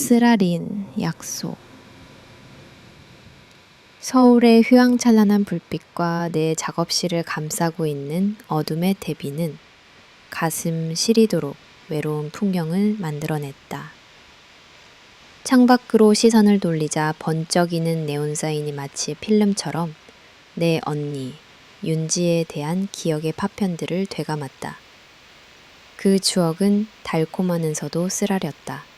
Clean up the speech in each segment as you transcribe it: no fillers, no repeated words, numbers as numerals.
쓰라린 약속. 서울의 휘황찬란한 불빛과 내 작업실을 감싸고 있는 어둠의 대비는 가슴 시리도록 외로운 풍경을 만들어냈다. 창밖으로 시선을 돌리자 번쩍이는 네온사인이 마치 필름처럼 내 언니 윤지에 대한 기억의 파편들을 되감았다. 그 추억은 달콤하면서도 쓰라렸다.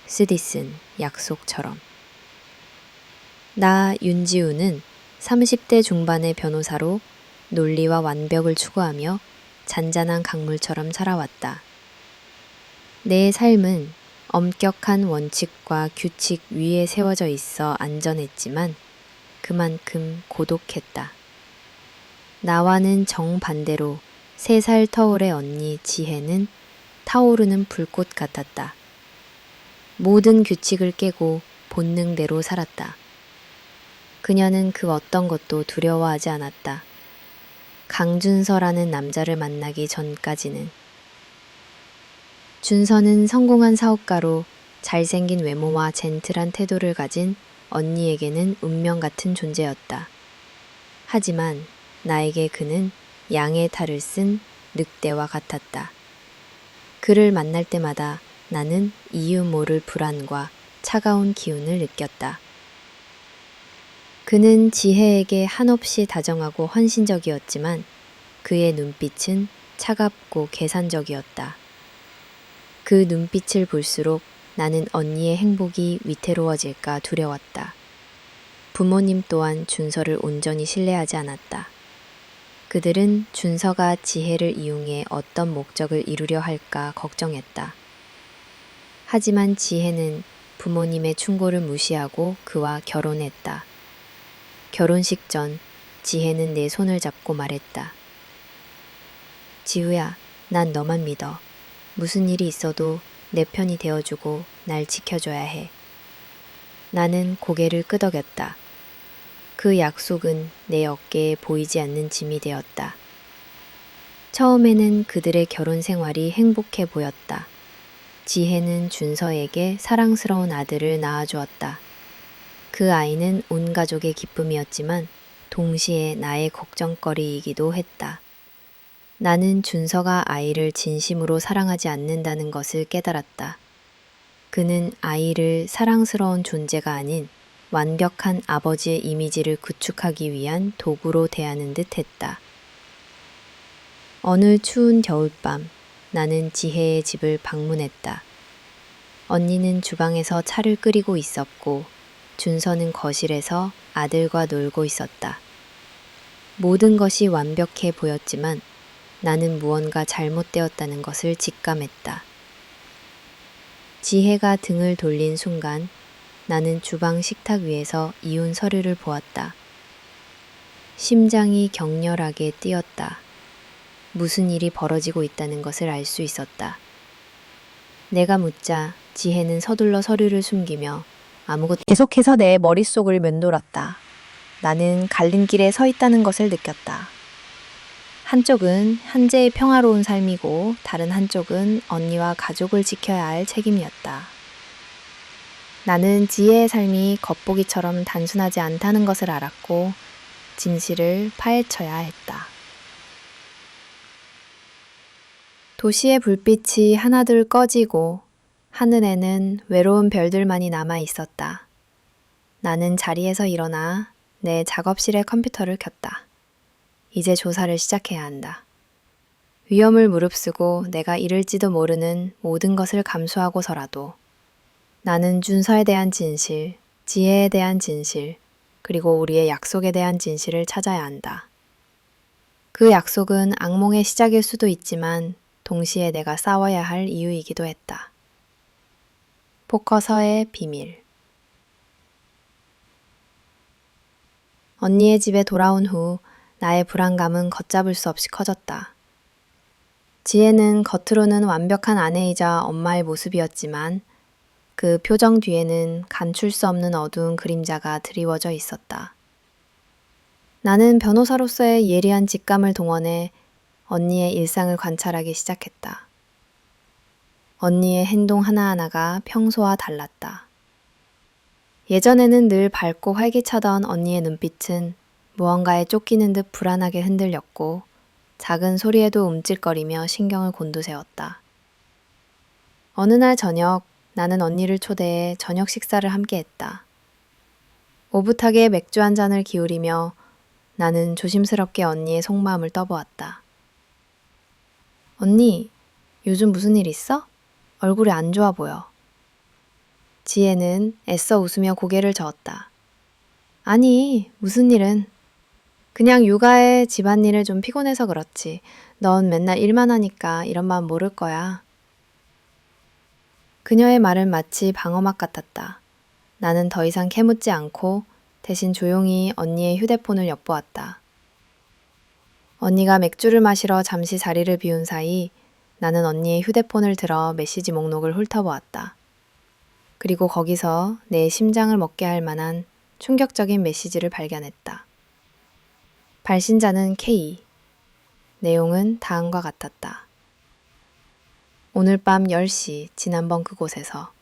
쓰디쓴 약속처럼. 나 윤지우는 30대 중반의 변호사로 논리와 완벽을 추구하며 잔잔한 강물처럼 살아왔다. 내 삶은 엄격한 원칙과 규칙 위에 세워져 있어 안전했지만 그만큼 고독했다. 나와는 정반대로 3살 터울의 언니 지혜는 타오르는 불꽃 같았다. 모든 규칙을 깨고 본능대로 살았다. 그녀는 그 어떤 것도 두려워하지 않았다. 강준서라는 남자를 만나기 전까지는. 준서는 성공한 사업가로 잘생긴 외모와 젠틀한 태도를 가진 언니에게는 운명 같은 존재였다. 하지만 나에게 그는 양의 탈을 쓴 늑대와 같았다. 그를 만날 때마다 나는 이유 모를 불안과 차가운 기운을 느꼈다. 그는 지혜에게 한없이 다정하고 헌신적이었지만 그의 눈빛은 차갑고 계산적이었다. 그 눈빛을 볼수록 나는 언니의 행복이 위태로워질까 두려웠다. 부모님 또한 준서를 온전히 신뢰하지 않았다. 그들은 준서가 지혜를 이용해 어떤 목적을 이루려 할까 걱정했다. 하지만 지혜는 부모님의 충고를 무시하고 그와 결혼했다. 결혼식 전 지혜는 내 손을 잡고 말했다. 지우야, 난 너만 믿어. 무슨 일이 있어도 내 편이 되어주고 날 지켜줘야 해. 나는 고개를 끄덕였다. 그 약속은 내 어깨에 보이지 않는 짐이 되었다. 처음에는 그들의 결혼 생활이 행복해 보였다. 지혜는 준서에게 사랑스러운 아들을 낳아주었다. 그 아이는 온 가족의 기쁨이었지만 동시에 나의 걱정거리이기도 했다. 나는 준서가 아이를 진심으로 사랑하지 않는다는 것을 깨달았다. 그는 아이를 사랑스러운 존재가 아닌 완벽한 아버지의 이미지를 구축하기 위한 도구로 대하는 듯 했다. 어느 추운 겨울밤, 나는 지혜의 집을 방문했다. 언니는 주방에서 차를 끓이고 있었고 준서는 거실에서 아들과 놀고 있었다. 모든 것이 완벽해 보였지만 나는 무언가 잘못되었다는 것을 직감했다. 지혜가 등을 돌린 순간 나는 주방 식탁 위에서 이혼 서류를 보았다. 심장이 격렬하게 뛰었다. 무슨 일이 벌어지고 있다는 것을 알 수 있었다. 내가 묻자 지혜는 서둘러 서류를 숨기며 아무것도 계속해서 내 머릿속을 맴돌았다. 나는 갈림길에 서 있다는 것을 느꼈다. 한쪽은 한재의 평화로운 삶이고 다른 한쪽은 언니와 가족을 지켜야 할 책임이었다. 나는 지혜의 삶이 겉보기처럼 단순하지 않다는 것을 알았고 진실을 파헤쳐야 했다. 도시의 불빛이 하나둘 꺼지고 하늘에는 외로운 별들만이 남아 있었다. 나는 자리에서 일어나 내 작업실의 컴퓨터를 켰다. 이제 조사를 시작해야 한다. 위험을 무릅쓰고 내가 잃을지도 모르는 모든 것을 감수하고서라도 나는 준서에 대한 진실, 지혜에 대한 진실, 그리고 우리의 약속에 대한 진실을 찾아야 한다. 그 약속은 악몽의 시작일 수도 있지만 동시에 내가 싸워야 할 이유이기도 했다. 포커서의 비밀. 언니의 집에 돌아온 후 나의 불안감은 걷잡을 수 없이 커졌다. 지혜는 겉으로는 완벽한 아내이자 엄마의 모습이었지만 그 표정 뒤에는 감출 수 없는 어두운 그림자가 드리워져 있었다. 나는 변호사로서의 예리한 직감을 동원해 언니의 일상을 관찰하기 시작했다. 언니의 행동 하나하나가 평소와 달랐다. 예전에는 늘 밝고 활기차던 언니의 눈빛은 무언가에 쫓기는 듯 불안하게 흔들렸고 작은 소리에도 움찔거리며 신경을 곤두세웠다. 어느 날 저녁 나는 언니를 초대해 저녁 식사를 함께 했다. 오붓하게 맥주 한 잔을 기울이며 나는 조심스럽게 언니의 속마음을 떠보았다. 언니, 요즘 무슨 일 있어? 얼굴이 안 좋아 보여. 지혜는 애써 웃으며 고개를 저었다. 아니, 무슨 일은. 그냥 육아에 집안일을 좀 피곤해서 그렇지. 넌 맨날 일만 하니까 이런 마음 모를 거야. 그녀의 말은 마치 방어막 같았다. 나는 더 이상 캐묻지 않고 대신 조용히 언니의 휴대폰을 엿보았다. 언니가 맥주를 마시러 잠시 자리를 비운 사이 나는 언니의 휴대폰을 들어 메시지 목록을 훑어보았다. 그리고 거기서 내 심장을 먹게 할 만한 충격적인 메시지를 발견했다. 발신자는 K. 내용은 다음과 같았다. 오늘 밤 10시 지난번 그곳에서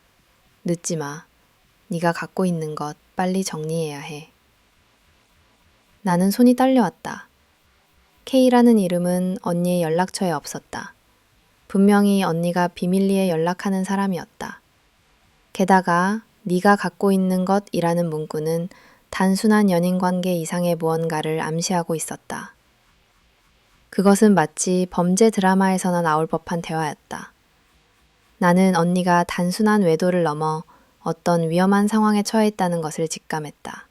늦지 마. 네가 갖고 있는 것 빨리 정리해야 해. 나는 손이 떨려왔다. K라는 이름은 언니의 연락처에 없었다. 분명히 언니가 비밀리에 연락하는 사람이었다. 게다가 네가 갖고 있는 것이라는 문구는 단순한 연인관계 이상의 무언가를 암시하고 있었다. 그것은 마치 범죄 드라마에서나 나올 법한 대화였다. 나는 언니가 단순한 외도를 넘어 어떤 위험한 상황에 처해 있다는 것을 직감했다.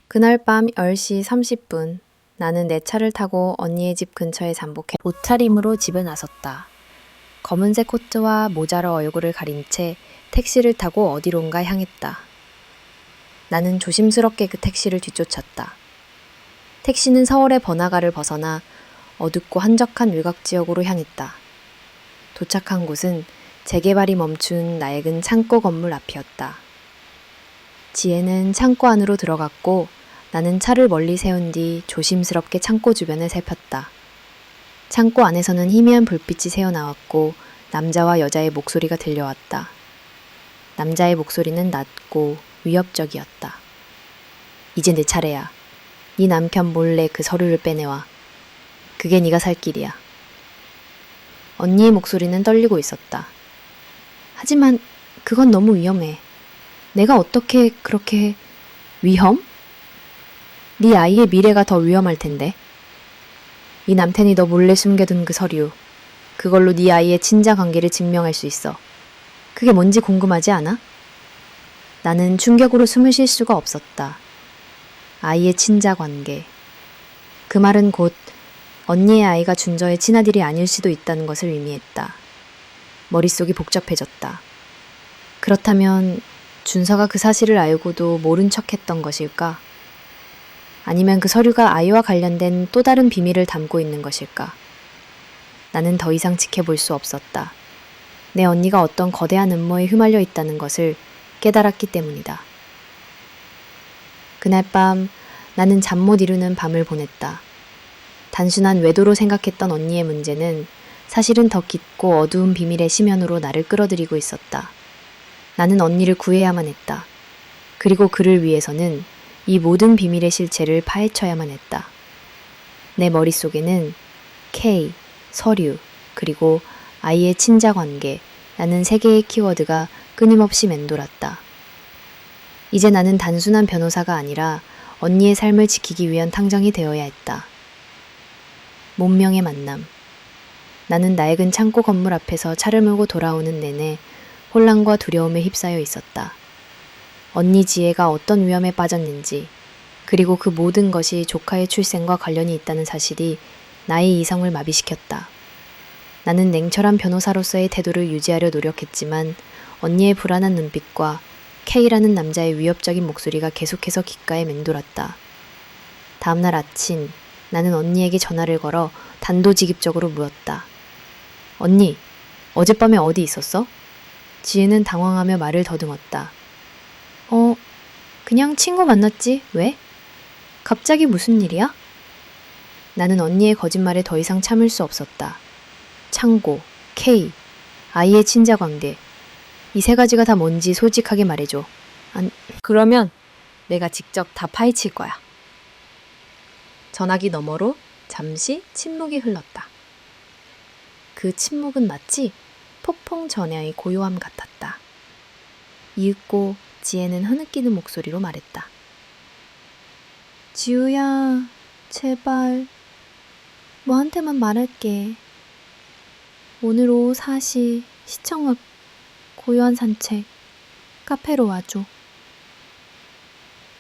그날 밤 10시 30분 나는 내 차를 타고 언니의 집 근처에 잠복해 옷차림으로 집을 나섰다. 검은색 코트와 모자로 얼굴을 가린 채 택시를 타고 어디론가 향했다. 나는 조심스럽게 그 택시를 뒤쫓았다. 택시는 서울의 번화가를 벗어나 어둡고 한적한 외곽 지역으로 향했다. 도착한 곳은 재개발이 멈춘 낡은 창고 건물 앞이었다. 지혜는 창고 안으로 들어갔고 나는 차를 멀리 세운 뒤 조심스럽게 창고 주변을 살폈다. 창고 안에서는 희미한 불빛이 새어나왔고 남자와 여자의 목소리가 들려왔다. 남자의 목소리는 낮고 위협적이었다. 이제 내 차례야. 네 남편 몰래 그 서류를 빼내와. 그게 네가 살 길이야. 언니의 목소리는 떨리고 있었다. 하지만 그건 너무 위험해. 내가 어떻게 그렇게... 위험? 네 아이의 미래가 더 위험할 텐데. 이 남편이 너 몰래 숨겨둔 그 서류. 그걸로 네 아이의 친자 관계를 증명할 수 있어. 그게 뭔지 궁금하지 않아? 나는 충격으로 숨을 쉴 수가 없었다. 아이의 친자 관계. 그 말은 곧 언니의 아이가 준저의 친아들이 아닐 수도 있다는 것을 의미했다. 머릿속이 복잡해졌다. 그렇다면 준서가 그 사실을 알고도 모른 척했던 것일까? 아니면 그 서류가 아이와 관련된 또 다른 비밀을 담고 있는 것일까? 나는 더 이상 지켜볼 수 없었다. 내 언니가 어떤 거대한 음모에 휘말려 있다는 것을 깨달았기 때문이다. 그날 밤 나는 잠 못 이루는 밤을 보냈다. 단순한 외도로 생각했던 언니의 문제는 사실은 더 깊고 어두운 비밀의 심연으로 나를 끌어들이고 있었다. 나는 언니를 구해야만 했다. 그리고 그를 위해서는 이 모든 비밀의 실체를 파헤쳐야만 했다. 내 머릿속에는 K, 서류, 그리고 아이의 친자 관계라는 세 개의 키워드가 끊임없이 맴돌았다. 이제 나는 단순한 변호사가 아니라 언니의 삶을 지키기 위한 탕정이 되어야 했다. 문명의 만남. 나는 낡은 창고 건물 앞에서 차를 몰고 돌아오는 내내 혼란과 두려움에 휩싸여 있었다. 언니 지혜가 어떤 위험에 빠졌는지, 그리고 그 모든 것이 조카의 출생과 관련이 있다는 사실이 나의 이성을 마비시켰다. 나는 냉철한 변호사로서의 태도를 유지하려 노력했지만 언니의 불안한 눈빛과 K라는 남자의 위협적인 목소리가 계속해서 귓가에 맴돌았다. 다음날 아침, 나는 언니에게 전화를 걸어 단도직입적으로 물었다. 언니, 어젯밤에 어디 있었어? 지혜는 당황하며 말을 더듬었다. 그냥 친구 만났지. 왜? 갑자기 무슨 일이야? 나는 언니의 거짓말에 더 이상 참을 수 없었다. 창고, K, 아이의 친자 관계. 이 세 가지가 다 뭔지 솔직하게 말해줘. 그러면 내가 직접 다 파헤칠 거야. 전화기 너머로 잠시 침묵이 흘렀다. 그 침묵은 마치 폭풍 전야의 고요함 같았다. 이윽고 지혜는 흐느끼는 목소리로 말했다. 지우야, 제발 너한테만 말할게. 오늘 오후 4시 시청 앞 고요한 산책 카페로 와줘.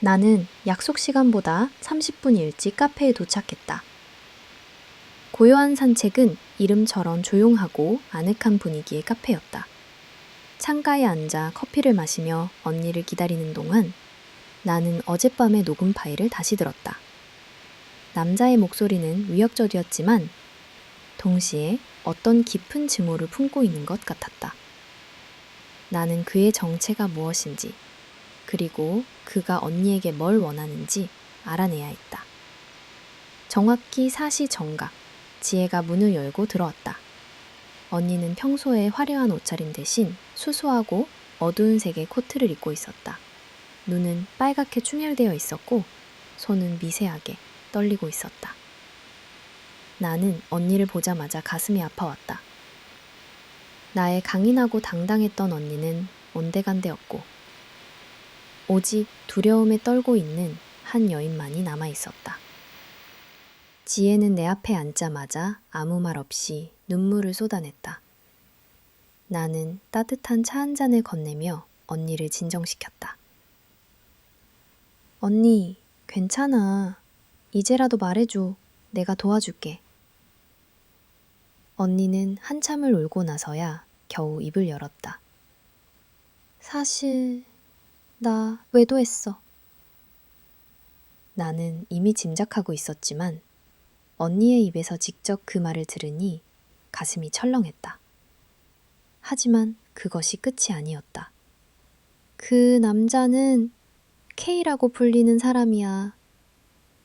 나는 약속 시간보다 30분 일찍 카페에 도착했다. 고요한 산책은 이름처럼 조용하고 아늑한 분위기의 카페였다. 창가에 앉아 커피를 마시며 언니를 기다리는 동안 나는 어젯밤의 녹음 파일을 다시 들었다. 남자의 목소리는 위협적이었지만 동시에 어떤 깊은 증오를 품고 있는 것 같았다. 나는 그의 정체가 무엇인지, 그리고 그가 언니에게 뭘 원하는지 알아내야 했다. 정확히 4시 정각, 지혜가 문을 열고 들어왔다. 언니는 평소에 화려한 옷차림 대신 수수하고 어두운 색의 코트를 입고 있었다. 눈은 빨갛게 충혈되어 있었고 손은 미세하게 떨리고 있었다. 나는 언니를 보자마자 가슴이 아파왔다. 나의 강인하고 당당했던 언니는 온데간데였고 오직 두려움에 떨고 있는 한 여인만이 남아있었다. 지혜는 내 앞에 앉자마자 아무 말 없이 눈물을 쏟아냈다. 나는 따뜻한 차 한 잔을 건네며 언니를 진정시켰다. 언니, 괜찮아. 이제라도 말해줘. 내가 도와줄게. 언니는 한참을 울고 나서야 겨우 입을 열었다. 사실 나 외도했어. 나는 이미 짐작하고 있었지만 언니의 입에서 직접 그 말을 들으니 가슴이 철렁했다. 하지만 그것이 끝이 아니었다. 그 남자는 K라고 불리는 사람이야.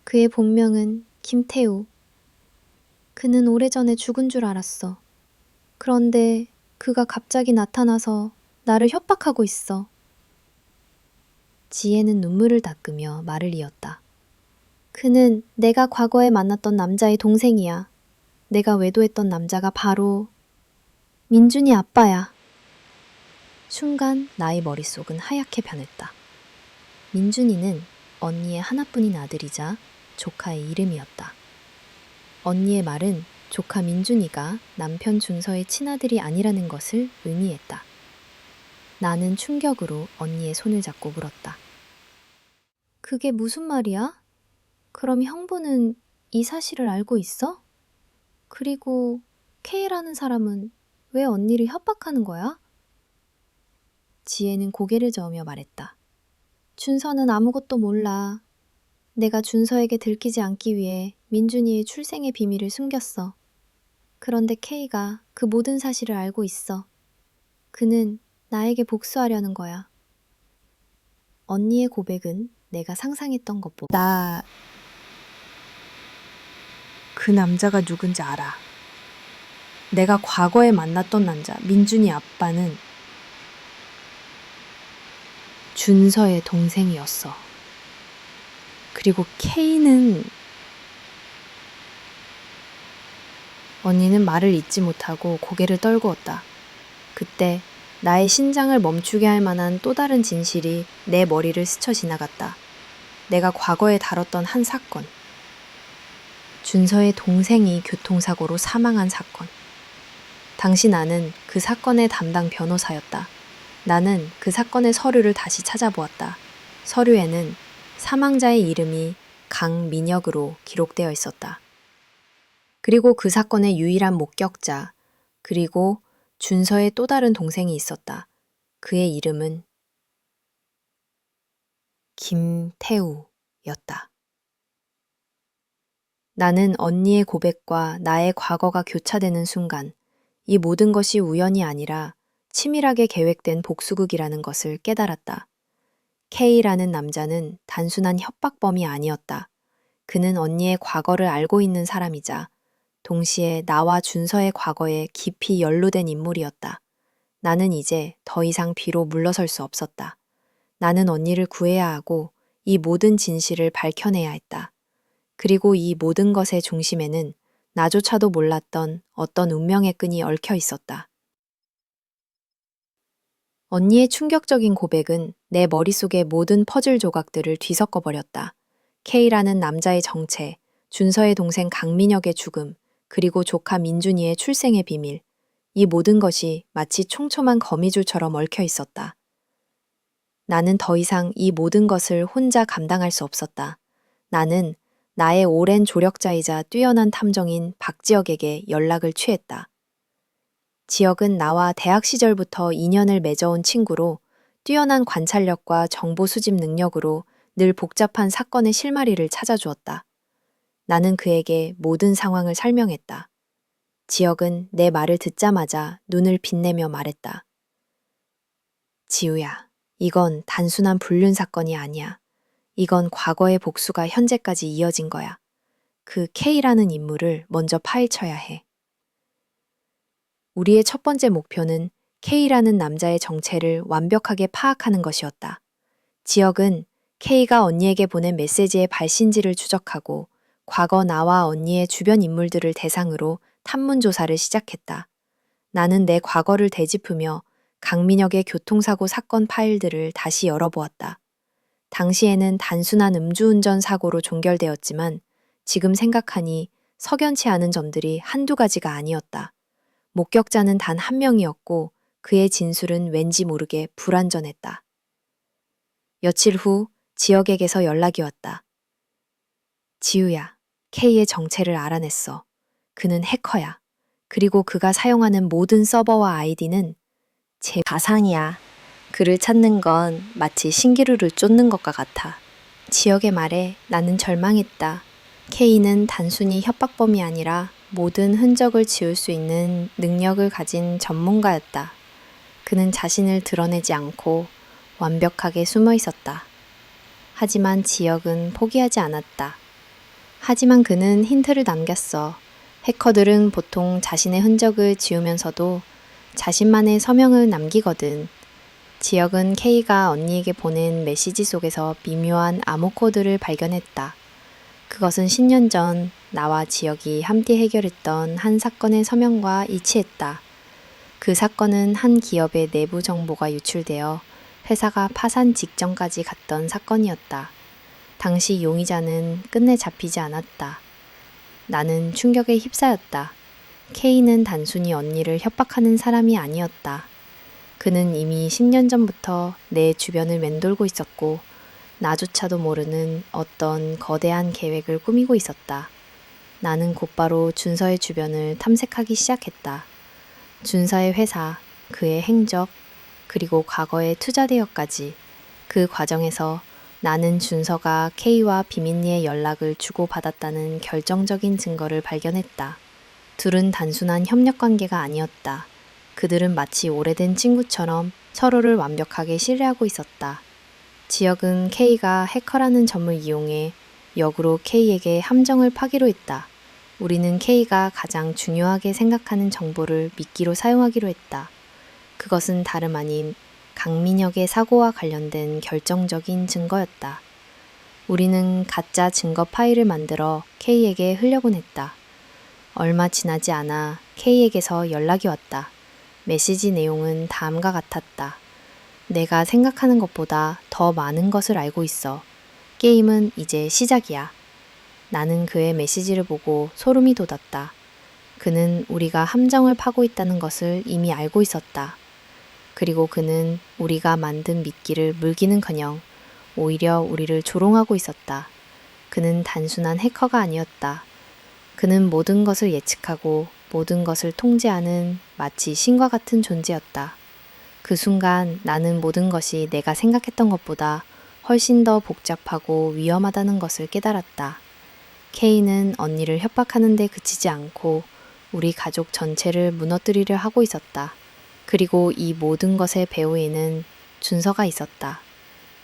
그의 본명은 김태우. 그는 오래전에 죽은 줄 알았어. 그런데 그가 갑자기 나타나서 나를 협박하고 있어. 지혜는 눈물을 닦으며 말을 이었다. 그는 내가 과거에 만났던 남자의 동생이야. 내가 외도했던 남자가 바로 민준이 아빠야. 순간 나의 머릿속은 하얗게 변했다. 민준이는 언니의 하나뿐인 아들이자 조카의 이름이었다. 언니의 말은 조카 민준이가 남편 준서의 친아들이 아니라는 것을 의미했다. 나는 충격으로 언니의 손을 잡고 물었다. 그게 무슨 말이야? 그럼 형부는 이 사실을 알고 있어? 그리고 K라는 사람은 왜 언니를 협박하는 거야? 지혜는 고개를 저으며 말했다. 준서는 아무것도 몰라. 내가 준서에게 들키지 않기 위해 민준이의 출생의 비밀을 숨겼어. 그런데 K가 그 모든 사실을 알고 있어. 그는 나에게 복수하려는 거야. 언니의 고백은 내가 상상했던 것보다 그 남자가 누군지 알아. 내가 과거에 만났던 남자, 민준이 아빠는 준서의 동생이었어. 그리고 K는 언니는 말을 잇지 못하고 고개를 떨구었다. 그때 나의 심장을 멈추게 할 만한 또 다른 진실이 내 머리를 스쳐 지나갔다. 내가 과거에 다뤘던 한 사건. 준서의 동생이 교통사고로 사망한 사건. 당시 나는 그 사건의 담당 변호사였다. 나는 그 사건의 서류를 다시 찾아보았다. 서류에는 사망자의 이름이 강민혁으로 기록되어 있었다. 그리고 그 사건의 유일한 목격자, 그리고 준서의 또 다른 동생이 있었다. 그의 이름은 김태우였다. 나는 언니의 고백과 나의 과거가 교차되는 순간 이 모든 것이 우연이 아니라 치밀하게 계획된 복수극이라는 것을 깨달았다. K라는 남자는 단순한 협박범이 아니었다. 그는 언니의 과거를 알고 있는 사람이자 동시에 나와 준서의 과거에 깊이 연루된 인물이었다. 나는 이제 더 이상 비로 물러설 수 없었다. 나는 언니를 구해야 하고 이 모든 진실을 밝혀내야 했다. 그리고 이 모든 것의 중심에는 나조차도 몰랐던 어떤 운명의 끈이 얽혀 있었다. 언니의 충격적인 고백은 내 머릿속의 모든 퍼즐 조각들을 뒤섞어 버렸다. K라는 남자의 정체, 준서의 동생 강민혁의 죽음, 그리고 조카 민준이의 출생의 비밀. 이 모든 것이 마치 촘촘한 거미줄처럼 얽혀 있었다. 나는 더 이상 이 모든 것을 혼자 감당할 수 없었다. 나는 나의 오랜 조력자이자 뛰어난 탐정인 박지혁에게 연락을 취했다. 지혁은 나와 대학 시절부터 인연을 맺어온 친구로 뛰어난 관찰력과 정보 수집 능력으로 늘 복잡한 사건의 실마리를 찾아주었다. 나는 그에게 모든 상황을 설명했다. 지혁은 내 말을 듣자마자 눈을 빛내며 말했다. 지우야, 이건 단순한 불륜 사건이 아니야. 이건 과거의 복수가 현재까지 이어진 거야. 그 K라는 인물을 먼저 파헤쳐야 해. 우리의 첫 번째 목표는 K라는 남자의 정체를 완벽하게 파악하는 것이었다. 지혁은 K가 언니에게 보낸 메시지의 발신지를 추적하고 과거 나와 언니의 주변 인물들을 대상으로 탐문 조사를 시작했다. 나는 내 과거를 되짚으며 강민혁의 교통사고 사건 파일들을 다시 열어보았다. 당시에는 단순한 음주운전 사고로 종결되었지만 지금 생각하니 석연치 않은 점들이 한두 가지가 아니었다. 목격자는 단 한 명이었고 그의 진술은 왠지 모르게 불완전했다. 며칠 후 지혁에게서 연락이 왔다. 지우야, K의 정체를 알아냈어. 그는 해커야. 그리고 그가 사용하는 모든 서버와 아이디는 제 가상이야. 그를 찾는 건 마치 신기루를 쫓는 것과 같아. 지혁의 말에 나는 절망했다. K는 단순히 협박범이 아니라 모든 흔적을 지울 수 있는 능력을 가진 전문가였다. 그는 자신을 드러내지 않고 완벽하게 숨어 있었다. 하지만 지혁은 포기하지 않았다. 하지만 그는 힌트를 남겼어. 해커들은 보통 자신의 흔적을 지우면서도 자신만의 서명을 남기거든. 지혁은 K가 언니에게 보낸 메시지 속에서 미묘한 암호 코드를 발견했다. 그것은 10년 전 나와 지혁이 함께 해결했던 한 사건의 서명과 일치했다. 그 사건은 한 기업의 내부 정보가 유출되어 회사가 파산 직전까지 갔던 사건이었다. 당시 용의자는 끝내 잡히지 않았다. 나는 충격에 휩싸였다. K는 단순히 언니를 협박하는 사람이 아니었다. 그는 이미 10년 전부터 내 주변을 맴돌고 있었고 나조차도 모르는 어떤 거대한 계획을 꾸미고 있었다. 나는 곧바로 준서의 주변을 탐색하기 시작했다. 준서의 회사, 그의 행적, 그리고 과거의 투자 대여까지. 그 과정에서 나는 준서가 K와 비밀리에 연락을 주고받았다는 결정적인 증거를 발견했다. 둘은 단순한 협력 관계가 아니었다. 그들은 마치 오래된 친구처럼 서로를 완벽하게 신뢰하고 있었다. 지혁은 K가 해커라는 점을 이용해 역으로 K에게 함정을 파기로 했다. 우리는 K가 가장 중요하게 생각하는 정보를 미끼로 사용하기로 했다. 그것은 다름 아닌 강민혁의 사고와 관련된 결정적인 증거였다. 우리는 가짜 증거 파일을 만들어 K에게 흘려보냈다. 했다. 얼마 지나지 않아 K에게서 연락이 왔다. 메시지 내용은 다음과 같았다. 내가 생각하는 것보다 더 많은 것을 알고 있어. 게임은 이제 시작이야. 나는 그의 메시지를 보고 소름이 돋았다. 그는 우리가 함정을 파고 있다는 것을 이미 알고 있었다. 그리고 그는 우리가 만든 미끼를 물기는커녕 오히려 우리를 조롱하고 있었다. 그는 단순한 해커가 아니었다. 그는 모든 것을 예측하고 모든 것을 통제하는 마치 신과 같은 존재였다. 그 순간 나는 모든 것이 내가 생각했던 것보다 훨씬 더 복잡하고 위험하다는 것을 깨달았다. K는 언니를 협박하는 데 그치지 않고 우리 가족 전체를 무너뜨리려 하고 있었다. 그리고 이 모든 것의 배후에는 준서가 있었다.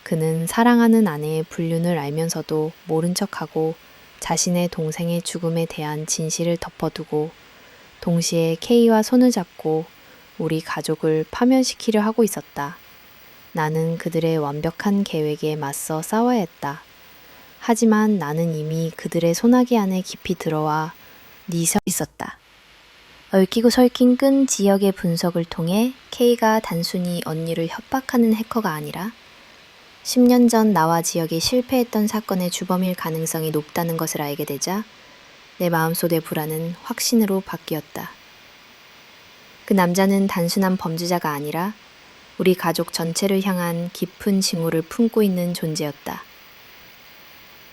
그는 사랑하는 아내의 불륜을 알면서도 모른 척하고 자신의 동생의 죽음에 대한 진실을 덮어두고 동시에 K와 손을 잡고 우리 가족을 파멸시키려 하고 있었다. 나는 그들의 완벽한 계획에 맞서 싸워야 했다. 하지만 나는 이미 그들의 소나기 안에 깊이 들어와 서 있었다. 얽히고 설킨 끈 지역의 분석을 통해 K가 단순히 언니를 협박하는 해커가 아니라 10년 전 나와 지역이 실패했던 사건의 주범일 가능성이 높다는 것을 알게 되자 내 마음속의 불안은 확신으로 바뀌었다. 그 남자는 단순한 범죄자가 아니라 우리 가족 전체를 향한 깊은 징후를 품고 있는 존재였다.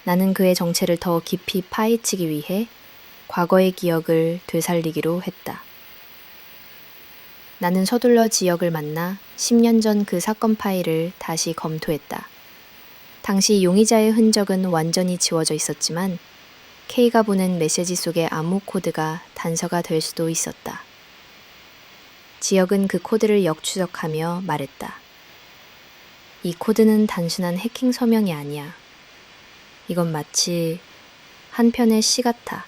나는 그의 정체를 더 깊이 파헤치기 위해 과거의 기억을 되살리기로 했다. 나는 서둘러 지역을 만나 10년 전 그 사건 파일을 다시 검토했다. 당시 용의자의 흔적은 완전히 지워져 있었지만 K가 보낸 메시지 속의 암호 코드가 단서가 될 수도 있었다. 지역은 그 코드를 역추적하며 말했다. 이 코드는 단순한 해킹 서명이 아니야. 이건 마치 한 편의 시 같아.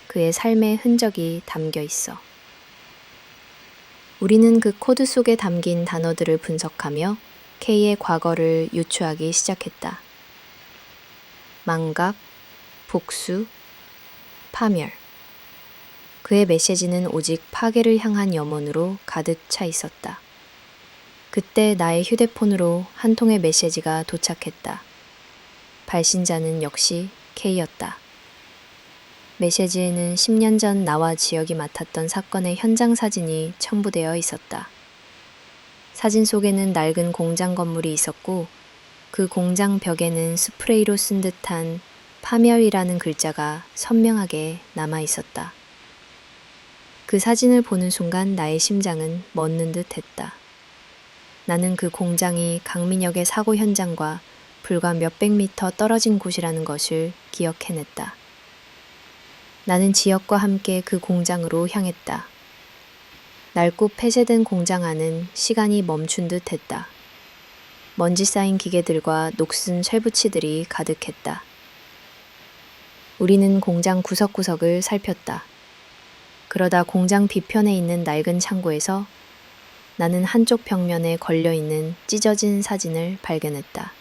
그의 삶의 흔적이 담겨 있어. 우리는 그 코드 속에 담긴 단어들을 분석하며 K의 과거를 유추하기 시작했다. 망각, 복수, 파멸. 그의 메시지는 오직 파괴를 향한 염원으로 가득 차 있었다. 그때 나의 휴대폰으로 한 통의 메시지가 도착했다. 발신자는 역시 K였다. 메시지에는 10년 전 나와 지역이 맡았던 사건의 현장 사진이 첨부되어 있었다. 사진 속에는 낡은 공장 건물이 있었고 그 공장 벽에는 스프레이로 쓴 듯한 파멸이라는 글자가 선명하게 남아 있었다. 그 사진을 보는 순간 나의 심장은 멎는 듯 했다. 나는 그 공장이 강민역의 사고 현장과 불과 몇백 미터 떨어진 곳이라는 것을 기억해냈다. 나는 지역과 함께 그 공장으로 향했다. 낡고 폐쇄된 공장 안은 시간이 멈춘 듯 했다. 먼지 쌓인 기계들과 녹슨 쇠붙이들이 가득했다. 우리는 공장 구석구석을 살폈다. 그러다 공장 뒤편에 있는 낡은 창고에서 나는 한쪽 벽면에 걸려있는 찢어진 사진을 발견했다.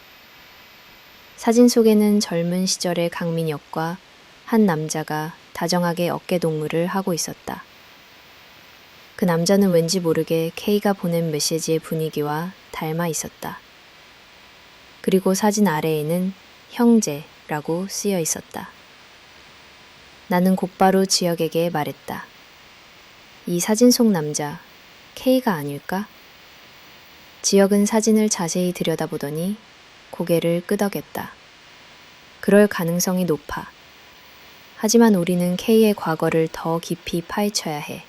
사진 속에는 젊은 시절의 강민혁과 한 남자가 다정하게 어깨동무를 하고 있었다. 그 남자는 왠지 모르게 K가 보낸 메시지의 분위기와 닮아 있었다. 그리고 사진 아래에는 형제라고 쓰여 있었다. 나는 곧바로 지역에게 말했다. 이 사진 속 남자, K가 아닐까? 지역은 사진을 자세히 들여다보더니 고개를 끄덕였다. 그럴 가능성이 높아. 하지만 우리는 K의 과거를 더 깊이 파헤쳐야 해.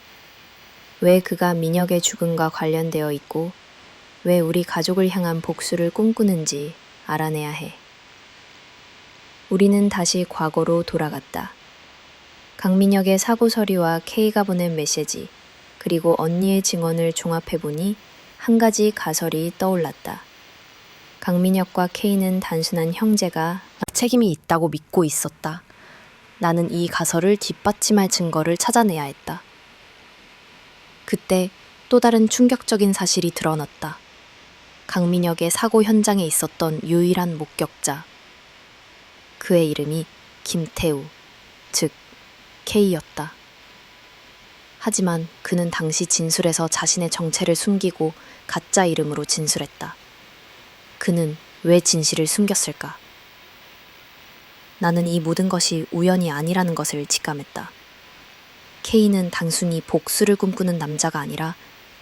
왜 그가 민혁의 죽음과 관련되어 있고 왜 우리 가족을 향한 복수를 꿈꾸는지 알아내야 해. 우리는 다시 과거로 돌아갔다. 강민혁의 사고 서류와 K가 보낸 메시지, 그리고 언니의 증언을 종합해보니 한 가지 가설이 떠올랐다. 강민혁과 K는 단순한 형제가 책임이 있다고 믿고 있었다. 나는 이 가설을 뒷받침할 증거를 찾아내야 했다. 그때 또 다른 충격적인 사실이 드러났다. 강민혁의 사고 현장에 있었던 유일한 목격자. 그의 이름이 김태우, 즉 K였다. 하지만 그는 당시 진술에서 자신의 정체를 숨기고 가짜 이름으로 진술했다. 그는 왜 진실을 숨겼을까? 나는 이 모든 것이 우연이 아니라는 것을 직감했다. K는 단순히 복수를 꿈꾸는 남자가 아니라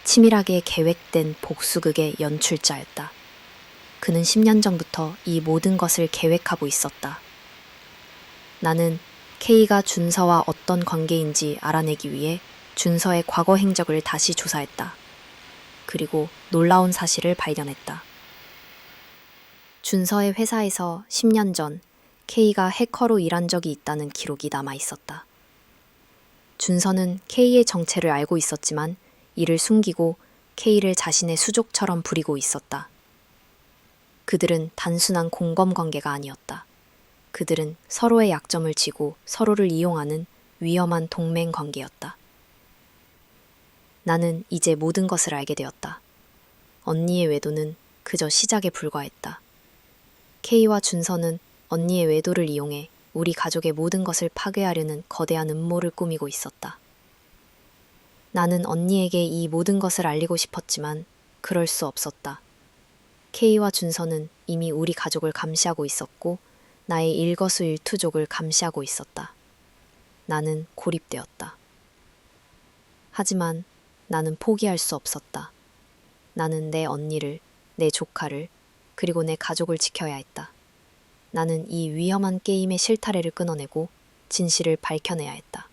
치밀하게 계획된 복수극의 연출자였다. 그는 10년 전부터 이 모든 것을 계획하고 있었다. 나는 K가 준서와 어떤 관계인지 알아내기 위해 준서의 과거 행적을 다시 조사했다. 그리고 놀라운 사실을 발견했다. 준서의 회사에서 10년 전 K가 해커로 일한 적이 있다는 기록이 남아 있었다. 준서는 K의 정체를 알고 있었지만 이를 숨기고 K를 자신의 수족처럼 부리고 있었다. 그들은 단순한 공범 관계가 아니었다. 그들은 서로의 약점을 쥐고 서로를 이용하는 위험한 동맹 관계였다. 나는 이제 모든 것을 알게 되었다. 언니의 외도는 그저 시작에 불과했다. K와 준서는 언니의 외도를 이용해 우리 가족의 모든 것을 파괴하려는 거대한 음모를 꾸미고 있었다. 나는 언니에게 이 모든 것을 알리고 싶었지만 그럴 수 없었다. K와 준서는 이미 우리 가족을 감시하고 있었고 나의 일거수일투족을 감시하고 있었다. 나는 고립되었다. 하지만 나는 포기할 수 없었다. 나는 내 언니를, 내 조카를, 그리고 내 가족을 지켜야 했다. 나는 이 위험한 게임의 실타래를 끊어내고 진실을 밝혀내야 했다.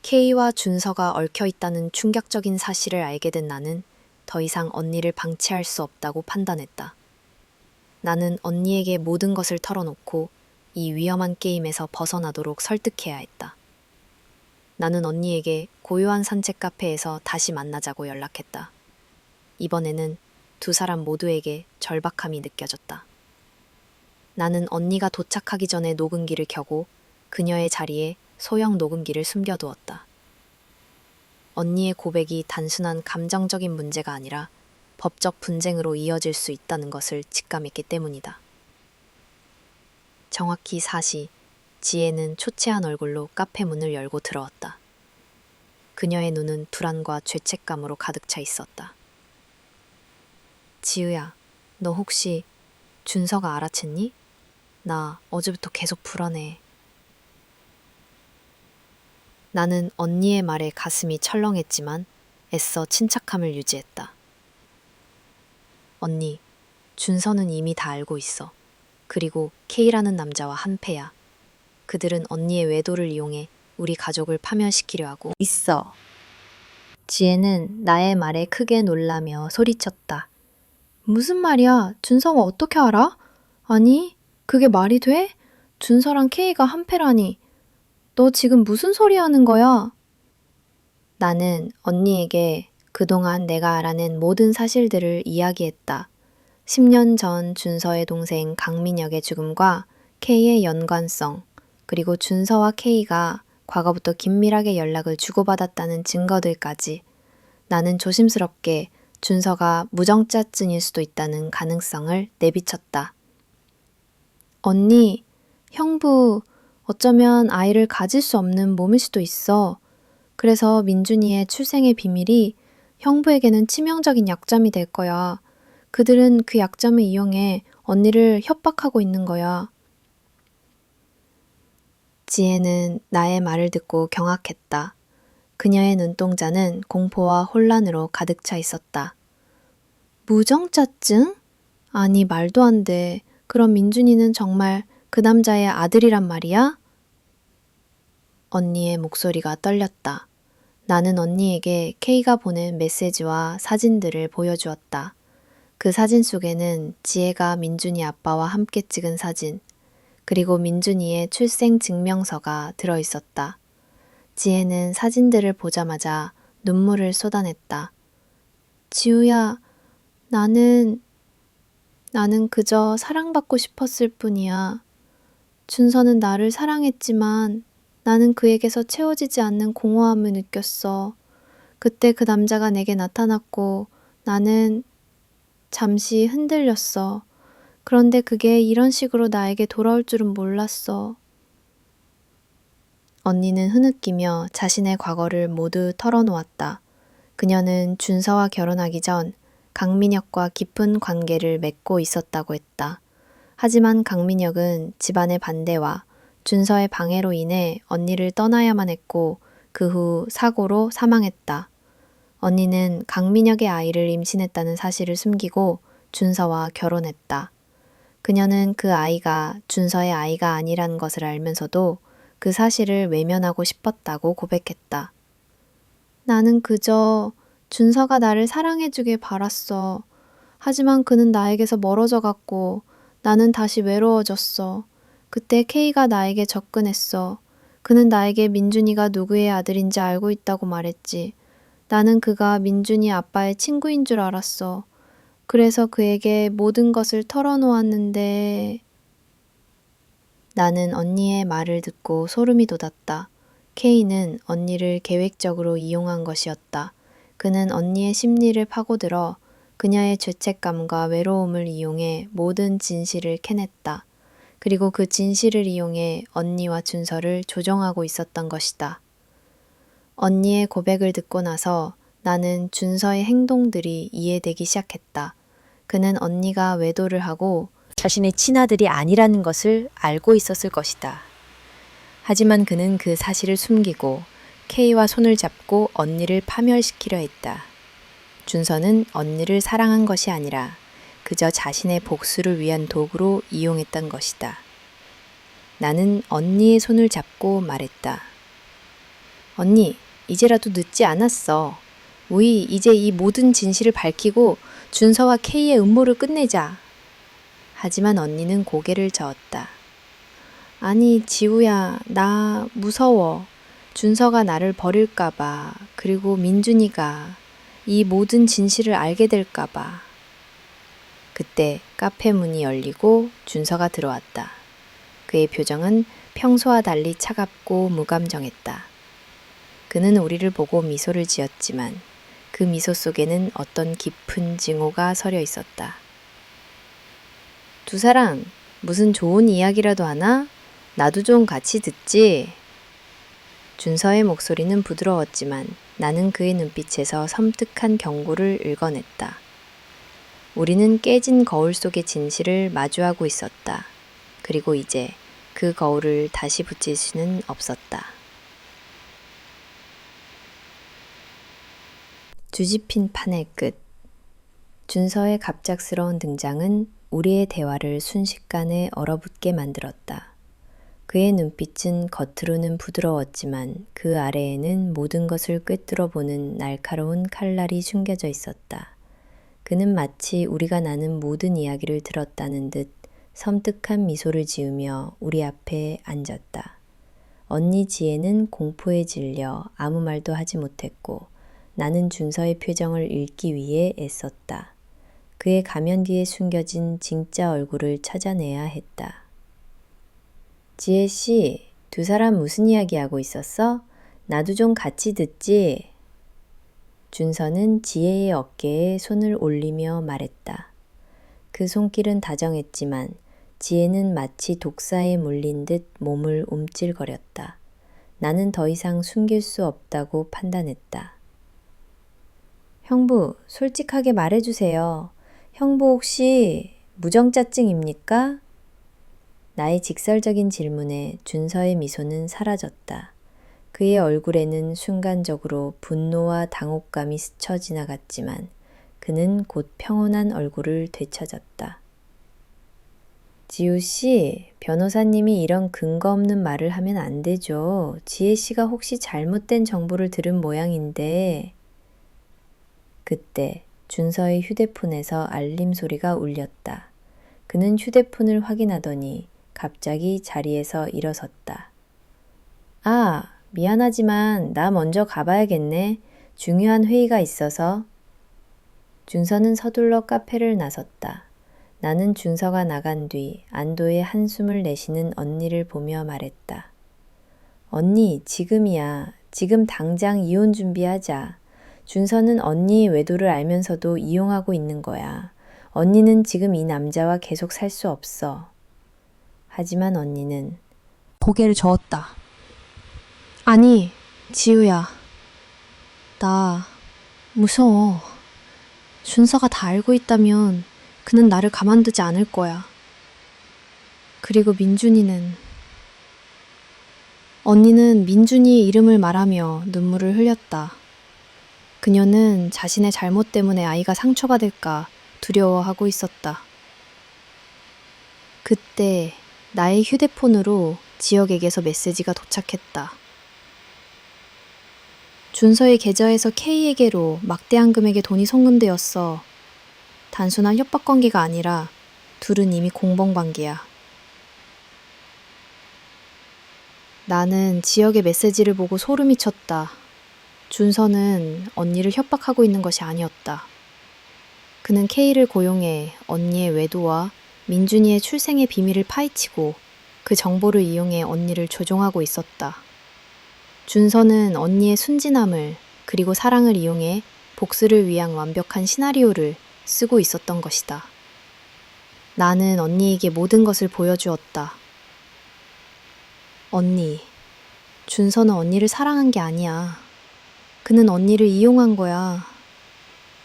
K와 준서가 얽혀있다는 충격적인 사실을 알게 된 나는 더 이상 언니를 방치할 수 없다고 판단했다. 나는 언니에게 모든 것을 털어놓고 이 위험한 게임에서 벗어나도록 설득해야 했다. 나는 언니에게 고요한 산책 카페에서 다시 만나자고 연락했다. 이번에는 두 사람 모두에게 절박함이 느껴졌다. 나는 언니가 도착하기 전에 녹음기를 켜고 그녀의 자리에 소형 녹음기를 숨겨두었다. 언니의 고백이 단순한 감정적인 문제가 아니라 법적 분쟁으로 이어질 수 있다는 것을 직감했기 때문이다. 정확히 4시, 지혜는 초췌한 얼굴로 카페 문을 열고 들어왔다. 그녀의 눈은 불안과 죄책감으로 가득 차 있었다. 지우야, 너 혹시 준서가 알아챘니? 나 어제부터 계속 불안해. 나는 언니의 말에 가슴이 철렁했지만 애써 침착함을 유지했다. 언니, 준서는 이미 다 알고 있어. 그리고 K라는 남자와 한패야. 그들은 언니의 외도를 이용해 우리 가족을 파멸시키려 하고 있어. 지혜는 나의 말에 크게 놀라며 소리쳤다. 무슨 말이야? 준서가 어떻게 알아? 아니, 그게 말이 돼? 준서랑 K가 한패라니. 너 지금 무슨 소리 하는 거야? 나는 언니에게 그동안 내가 알아낸 모든 사실들을 이야기했다. 10년 전 준서의 동생 강민혁의 죽음과 K의 연관성, 그리고 준서와 K가 과거부터 긴밀하게 연락을 주고받았다는 증거들까지. 나는 조심스럽게 준서가 무정자증일 수도 있다는 가능성을 내비쳤다. 언니, 형부, 어쩌면 아이를 가질 수 없는 몸일 수도 있어. 그래서 민준이의 출생의 비밀이 형부에게는 치명적인 약점이 될 거야. 그들은 그 약점을 이용해 언니를 협박하고 있는 거야. 지혜는 나의 말을 듣고 경악했다. 그녀의 눈동자는 공포와 혼란으로 가득 차 있었다. 무정자증? 아니, 말도 안 돼. 그럼 민준이는 정말 그 남자의 아들이란 말이야? 언니의 목소리가 떨렸다. 나는 언니에게 K가 보낸 메시지와 사진들을 보여주었다. 그 사진 속에는 지혜가 민준이 아빠와 함께 찍은 사진, 그리고 민준이의 출생 증명서가 들어있었다. 지혜는 사진들을 보자마자 눈물을 쏟아냈다. 지우야, 나는 그저 사랑받고 싶었을 뿐이야. 준서는 나를 사랑했지만 나는 그에게서 채워지지 않는 공허함을 느꼈어. 그때 그 남자가 내게 나타났고 나는 잠시 흔들렸어. 그런데 그게 이런 식으로 나에게 돌아올 줄은 몰랐어. 언니는 흐느끼며 자신의 과거를 모두 털어놓았다. 그녀는 준서와 결혼하기 전 강민혁과 깊은 관계를 맺고 있었다고 했다. 하지만 강민혁은 집안의 반대와 준서의 방해로 인해 언니를 떠나야만 했고 그 후 사고로 사망했다. 언니는 강민혁의 아이를 임신했다는 사실을 숨기고 준서와 결혼했다. 그녀는 그 아이가 준서의 아이가 아니란 것을 알면서도 그 사실을 외면하고 싶었다고 고백했다. 나는 그저 준서가 나를 사랑해주길 바랐어. 하지만 그는 나에게서 멀어져 갔고 나는 다시 외로워졌어. 그때 K가 나에게 접근했어. 그는 나에게 민준이가 누구의 아들인지 알고 있다고 말했지. 나는 그가 민준이 아빠의 친구인 줄 알았어. 그래서 그에게 모든 것을 털어놓았는데... 나는 언니의 말을 듣고 소름이 돋았다. K는 언니를 계획적으로 이용한 것이었다. 그는 언니의 심리를 파고들어 그녀의 죄책감과 외로움을 이용해 모든 진실을 캐냈다. 그리고 그 진실을 이용해 언니와 준서를 조종하고 있었던 것이다. 언니의 고백을 듣고 나서 나는 준서의 행동들이 이해되기 시작했다. 그는 언니가 외도를 하고 자신의 친아들이 아니라는 것을 알고 있었을 것이다. 하지만 그는 그 사실을 숨기고 K와 손을 잡고 언니를 파멸시키려 했다. 준서는 언니를 사랑한 것이 아니라 그저 자신의 복수를 위한 도구로 이용했던 것이다. 나는 언니의 손을 잡고 말했다. 언니, 이제라도 늦지 않았어. 우리 이제 이 모든 진실을 밝히고 준서와 K의 음모를 끝내자. 하지만 언니는 고개를 저었다. 아니, 지우야, 나 무서워. 준서가 나를 버릴까봐, 그리고 민준이가 이 모든 진실을 알게 될까봐. 그때 카페 문이 열리고 준서가 들어왔다. 그의 표정은 평소와 달리 차갑고 무감정했다. 그는 우리를 보고 미소를 지었지만 그 미소 속에는 어떤 깊은 증오가 서려 있었다. 두 사람, 무슨 좋은 이야기라도 하나? 나도 좀 같이 듣지? 준서의 목소리는 부드러웠지만 나는 그의 눈빛에서 섬뜩한 경고를 읽어냈다. 우리는 깨진 거울 속의 진실을 마주하고 있었다. 그리고 이제 그 거울을 다시 붙일 수는 없었다. 뒤집힌 판의 끝. 준서의 갑작스러운 등장은 우리의 대화를 순식간에 얼어붙게 만들었다. 그의 눈빛은 겉으로는 부드러웠지만 그 아래에는 모든 것을 꿰뚫어보는 날카로운 칼날이 숨겨져 있었다. 그는 마치 우리가 나눈 모든 이야기를 들었다는 듯 섬뜩한 미소를 지으며 우리 앞에 앉았다. 언니 지혜는 공포에 질려 아무 말도 하지 못했고 나는 준서의 표정을 읽기 위해 애썼다. 그의 가면 뒤에 숨겨진 진짜 얼굴을 찾아내야 했다. 지혜씨, 두 사람 무슨 이야기하고 있었어? 나도 좀 같이 듣지? 준서는 지혜의 어깨에 손을 올리며 말했다. 그 손길은 다정했지만 지혜는 마치 독사에 물린 듯 몸을 움찔거렸다. 나는 더 이상 숨길 수 없다고 판단했다. 형부, 솔직하게 말해주세요. 형부 혹시 무정자증입니까? 나의 직설적인 질문에 준서의 미소는 사라졌다. 그의 얼굴에는 순간적으로 분노와 당혹감이 스쳐 지나갔지만 그는 곧 평온한 얼굴을 되찾았다. 지우씨, 변호사님이 이런 근거 없는 말을 하면 안 되죠. 지혜씨가 혹시 잘못된 정보를 들은 모양인데. 그때 준서의 휴대폰에서 알림 소리가 울렸다. 그는 휴대폰을 확인하더니 갑자기 자리에서 일어섰다. 아, 미안하지만 나 먼저 가봐야겠네. 중요한 회의가 있어서. 준서는 서둘러 카페를 나섰다. 나는 준서가 나간 뒤 안도의 한숨을 내쉬는 언니를 보며 말했다. 언니, 지금이야. 지금 당장 이혼 준비하자. 준서는 언니의 외도를 알면서도 이용하고 있는 거야. 언니는 지금 이 남자와 계속 살 수 없어. 하지만 언니는 고개를 저었다. 아니, 지우야. 나 무서워. 준서가 다 알고 있다면 그는 나를 가만두지 않을 거야. 그리고 민준이는 언니는 민준이의 이름을 말하며 눈물을 흘렸다. 그녀는 자신의 잘못 때문에 아이가 상처받을까 두려워하고 있었다. 그때 나의 휴대폰으로 지역에게서 메시지가 도착했다. 준서의 계좌에서 K에게로 막대한 금액의 돈이 송금되었어. 단순한 협박 관계가 아니라 둘은 이미 공범 관계야. 나는 지역의 메시지를 보고 소름이 쳤다. 준서는 언니를 협박하고 있는 것이 아니었다. 그는 K를 고용해 언니의 외도와 민준이의 출생의 비밀을 파헤치고 그 정보를 이용해 언니를 조종하고 있었다. 준서는 언니의 순진함을 그리고 사랑을 이용해 복수를 위한 완벽한 시나리오를 쓰고 있었던 것이다. 나는 언니에게 모든 것을 보여주었다. 언니, 준서는 언니를 사랑한 게 아니야. 그는 언니를 이용한 거야.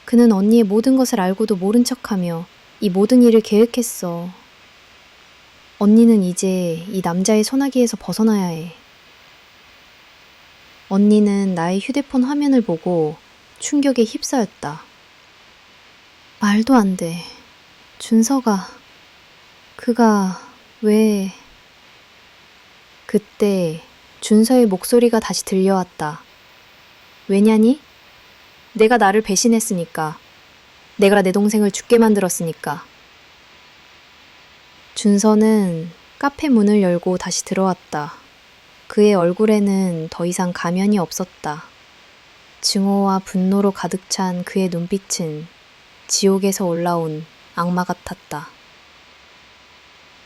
그는 언니의 모든 것을 알고도 모른 척하며 이 모든 일을 계획했어. 언니는 이제 이 남자의 소나기에서 벗어나야 해. 언니는 나의 휴대폰 화면을 보고 충격에 휩싸였다. 말도 안 돼. 준서가, 그가 왜... 그때 준서의 목소리가 다시 들려왔다. 왜냐니? 내가 나를 배신했으니까. 내가 내 동생을 죽게 만들었으니까. 준서는 카페 문을 열고 다시 들어왔다. 그의 얼굴에는 더 이상 가면이 없었다. 증오와 분노로 가득 찬 그의 눈빛은 지옥에서 올라온 악마 같았다.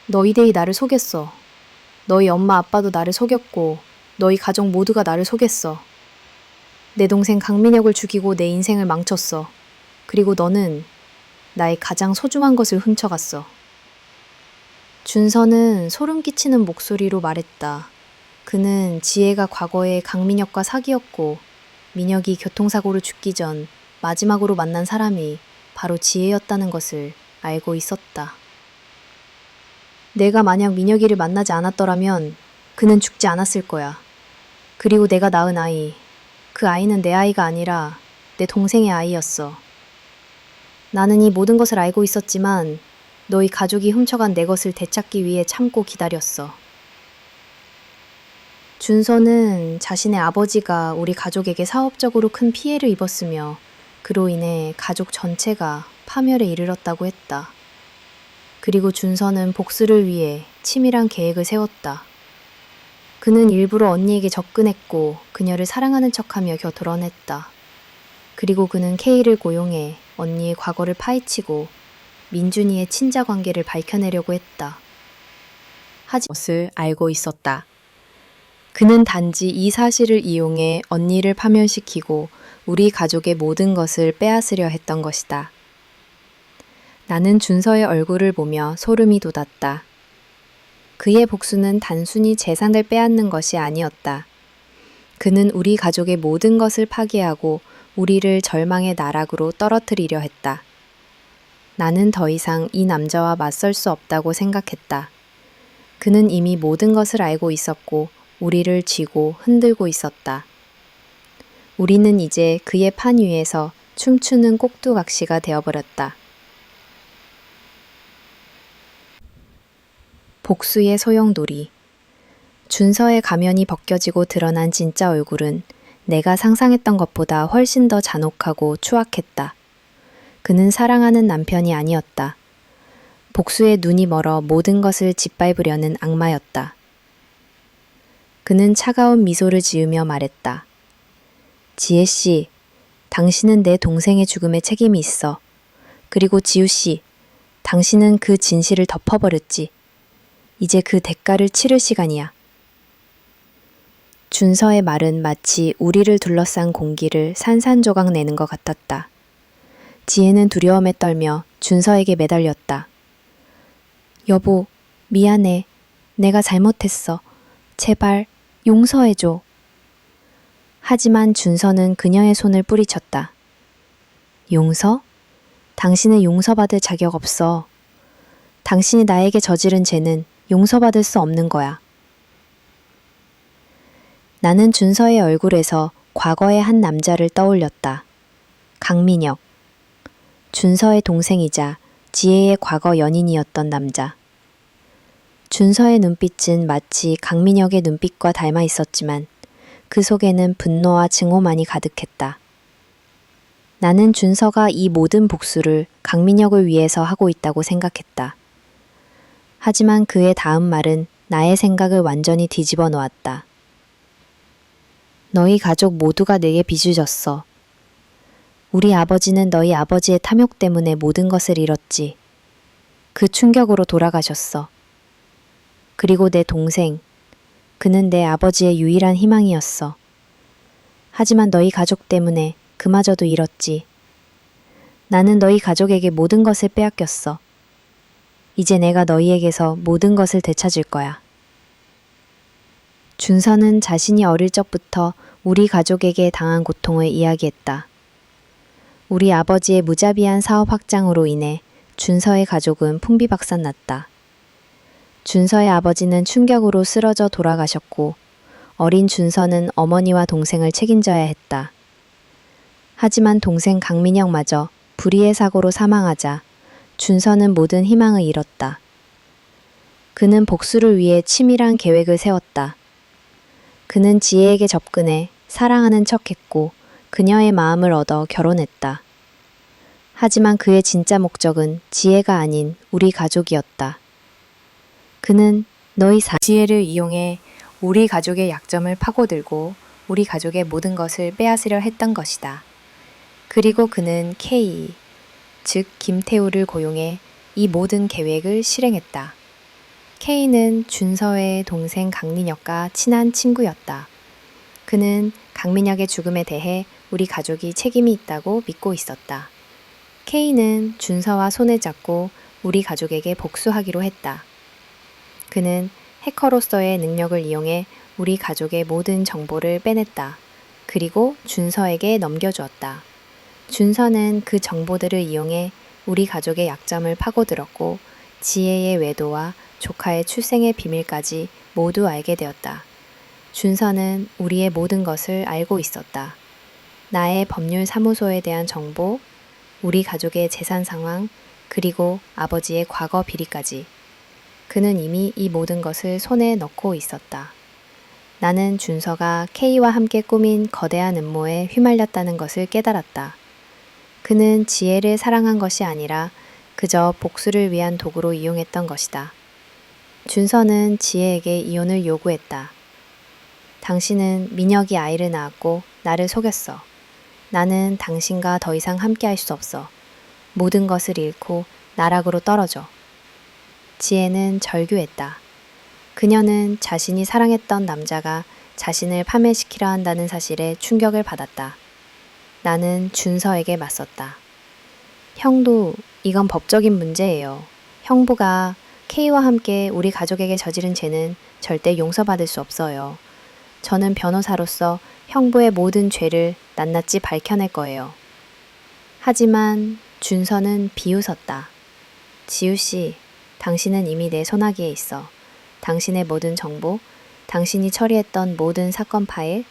너희들이 나를 속였어. 너희 엄마 아빠도 나를 속였고 너희 가족 모두가 나를 속였어. 내 동생 강민혁을 죽이고 내 인생을 망쳤어. 그리고 너는 나의 가장 소중한 것을 훔쳐갔어. 준서는 소름 끼치는 목소리로 말했다. 그는 지혜가 과거에 강민혁과 사귀었고 민혁이 교통사고로 죽기 전 마지막으로 만난 사람이 바로 지혜였다는 것을 알고 있었다. 내가 만약 민혁이를 만나지 않았더라면 그는 죽지 않았을 거야. 그리고 내가 낳은 아이, 그 아이는 내 아이가 아니라 내 동생의 아이였어. 나는 이 모든 것을 알고 있었지만 너희 가족이 훔쳐간 내 것을 되찾기 위해 참고 기다렸어. 준서는 자신의 아버지가 우리 가족에게 사업적으로 큰 피해를 입었으며 그로 인해 가족 전체가 파멸에 이르렀다고 했다. 그리고 준서는 복수를 위해 치밀한 계획을 세웠다. 그는 일부러 언니에게 접근했고 그녀를 사랑하는 척하며 곁을 언했다. 그리고 그는 K를 고용해 언니의 과거를 파헤치고 민준이의 친자 관계를 밝혀내려고 했다. 하지만 것을 알고 있었다. 그는 단지 이 사실을 이용해 언니를 파멸시키고 우리 가족의 모든 것을 빼앗으려 했던 것이다. 나는 준서의 얼굴을 보며 소름이 돋았다. 그의 복수는 단순히 재산을 빼앗는 것이 아니었다. 그는 우리 가족의 모든 것을 파괴하고 우리를 절망의 나락으로 떨어뜨리려 했다. 나는 더 이상 이 남자와 맞설 수 없다고 생각했다. 그는 이미 모든 것을 알고 있었고 우리를 쥐고 흔들고 있었다. 우리는 이제 그의 판 위에서 춤추는 꼭두각시가 되어버렸다. 복수의 소용돌이. 준서의 가면이 벗겨지고 드러난 진짜 얼굴은 내가 상상했던 것보다 훨씬 더 잔혹하고 추악했다. 그는 사랑하는 남편이 아니었다. 복수의 눈이 멀어 모든 것을 짓밟으려는 악마였다. 그는 차가운 미소를 지으며 말했다. 지혜씨, 당신은 내 동생의 죽음에 책임이 있어. 그리고 지우씨, 당신은 그 진실을 덮어버렸지. 이제 그 대가를 치를 시간이야. 준서의 말은 마치 우리를 둘러싼 공기를 산산조각 내는 것 같았다. 지혜는 두려움에 떨며 준서에게 매달렸다. 여보, 미안해. 내가 잘못했어. 제발 용서해줘. 하지만 준서는 그녀의 손을 뿌리쳤다. 용서? 당신은 용서받을 자격 없어. 당신이 나에게 저지른 죄는 용서받을 수 없는 거야. 나는 준서의 얼굴에서 과거의 한 남자를 떠올렸다. 강민혁. 준서의 동생이자 지혜의 과거 연인이었던 남자. 준서의 눈빛은 마치 강민혁의 눈빛과 닮아 있었지만 그 속에는 분노와 증오만이 가득했다. 나는 준서가 이 모든 복수를 강민혁을 위해서 하고 있다고 생각했다. 하지만 그의 다음 말은 나의 생각을 완전히 뒤집어 놓았다. 너희 가족 모두가 내게 빚을 졌어. 우리 아버지는 너희 아버지의 탐욕 때문에 모든 것을 잃었지. 그 충격으로 돌아가셨어. 그리고 내 동생, 그는 내 아버지의 유일한 희망이었어. 하지만 너희 가족 때문에 그마저도 잃었지. 나는 너희 가족에게 모든 것을 빼앗겼어. 이제 내가 너희에게서 모든 것을 되찾을 거야. 준서는 자신이 어릴 적부터 우리 가족에게 당한 고통을 이야기했다. 우리 아버지의 무자비한 사업 확장으로 인해 준서의 가족은 풍비박산났다. 준서의 아버지는 충격으로 쓰러져 돌아가셨고 어린 준서는 어머니와 동생을 책임져야 했다. 하지만 동생 강민혁마저 불의의 사고로 사망하자 준서는 모든 희망을 잃었다. 그는 복수를 위해 치밀한 계획을 세웠다. 그는 지혜에게 접근해 사랑하는 척했고 그녀의 마음을 얻어 결혼했다. 하지만 그의 진짜 목적은 지혜가 아닌 우리 가족이었다. 그는 너희 지혜를 이용해 우리 가족의 약점을 파고들고 우리 가족의 모든 것을 빼앗으려 했던 것이다. 그리고 그는 K, 즉 김태우를 고용해 이 모든 계획을 실행했다. K는 준서의 동생 강민혁과 친한 친구였다. 그는 강민혁의 죽음에 대해 우리 가족이 책임이 있다고 믿고 있었다. K는 준서와 손을 잡고 우리 가족에게 복수하기로 했다. 그는 해커로서의 능력을 이용해 우리 가족의 모든 정보를 빼냈다. 그리고 준서에게 넘겨주었다. 준서는 그 정보들을 이용해 우리 가족의 약점을 파고들었고 지혜의 외도와 조카의 출생의 비밀까지 모두 알게 되었다. 준서는 우리의 모든 것을 알고 있었다. 나의 법률 사무소에 대한 정보, 우리 가족의 재산 상황, 그리고 아버지의 과거 비리까지. 그는 이미 이 모든 것을 손에 넣고 있었다. 나는 준서가 K와 함께 꾸민 거대한 음모에 휘말렸다는 것을 깨달았다. 그는 지혜를 사랑한 것이 아니라 그저 복수를 위한 도구로 이용했던 것이다. 준서는 지혜에게 이혼을 요구했다. 당신은 민혁이 아이를 낳았고 나를 속였어. 나는 당신과 더 이상 함께할 수 없어. 모든 것을 잃고 나락으로 떨어져. 지혜는 절규했다. 그녀는 자신이 사랑했던 남자가 자신을 파멸시키려 한다는 사실에 충격을 받았다. 나는 준서에게 맞섰다. 형도 이건 법적인 문제예요. 형부가 K와 함께 우리 가족에게 저지른 죄는 절대 용서받을 수 없어요. 저는 변호사로서 형부의 모든 죄를 낱낱이 밝혀낼 거예요. 하지만 준서는 비웃었다. 지우씨, 당신은 이미 내 손아귀에 있어. 당신의 모든 정보, 당신이 처리했던 모든 사건 파일,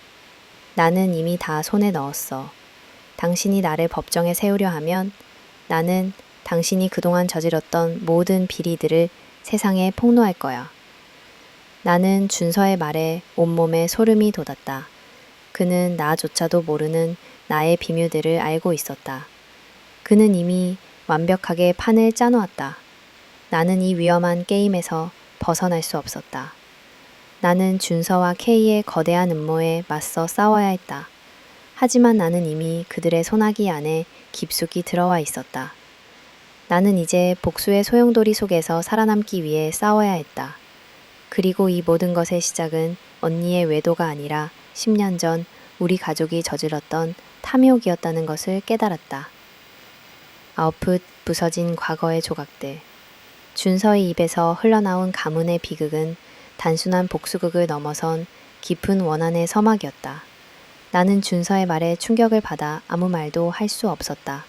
나는 이미 다 손에 넣었어. 당신이 나를 법정에 세우려 하면 나는 당신이 그동안 저질렀던 모든 비리들을 세상에 폭로할 거야. 나는 준서의 말에 온몸에 소름이 돋았다. 그는 나조차도 모르는 나의 비밀들을 알고 있었다. 그는 이미 완벽하게 판을 짜놓았다. 나는 이 위험한 게임에서 벗어날 수 없었다. 나는 준서와 K의 거대한 음모에 맞서 싸워야 했다. 하지만 나는 이미 그들의 손아귀 안에 깊숙이 들어와 있었다. 나는 이제 복수의 소용돌이 속에서 살아남기 위해 싸워야 했다. 그리고 이 모든 것의 시작은 언니의 외도가 아니라 10년 전 우리 가족이 저질렀던 탐욕이었다는 것을 깨달았다. 아웃풋 부서진 과거의 조각들. 준서의 입에서 흘러나온 가문의 비극은 단순한 복수극을 넘어선 깊은 원한의 서막이었다. 나는 준서의 말에 충격을 받아 아무 말도 할 수 없었다.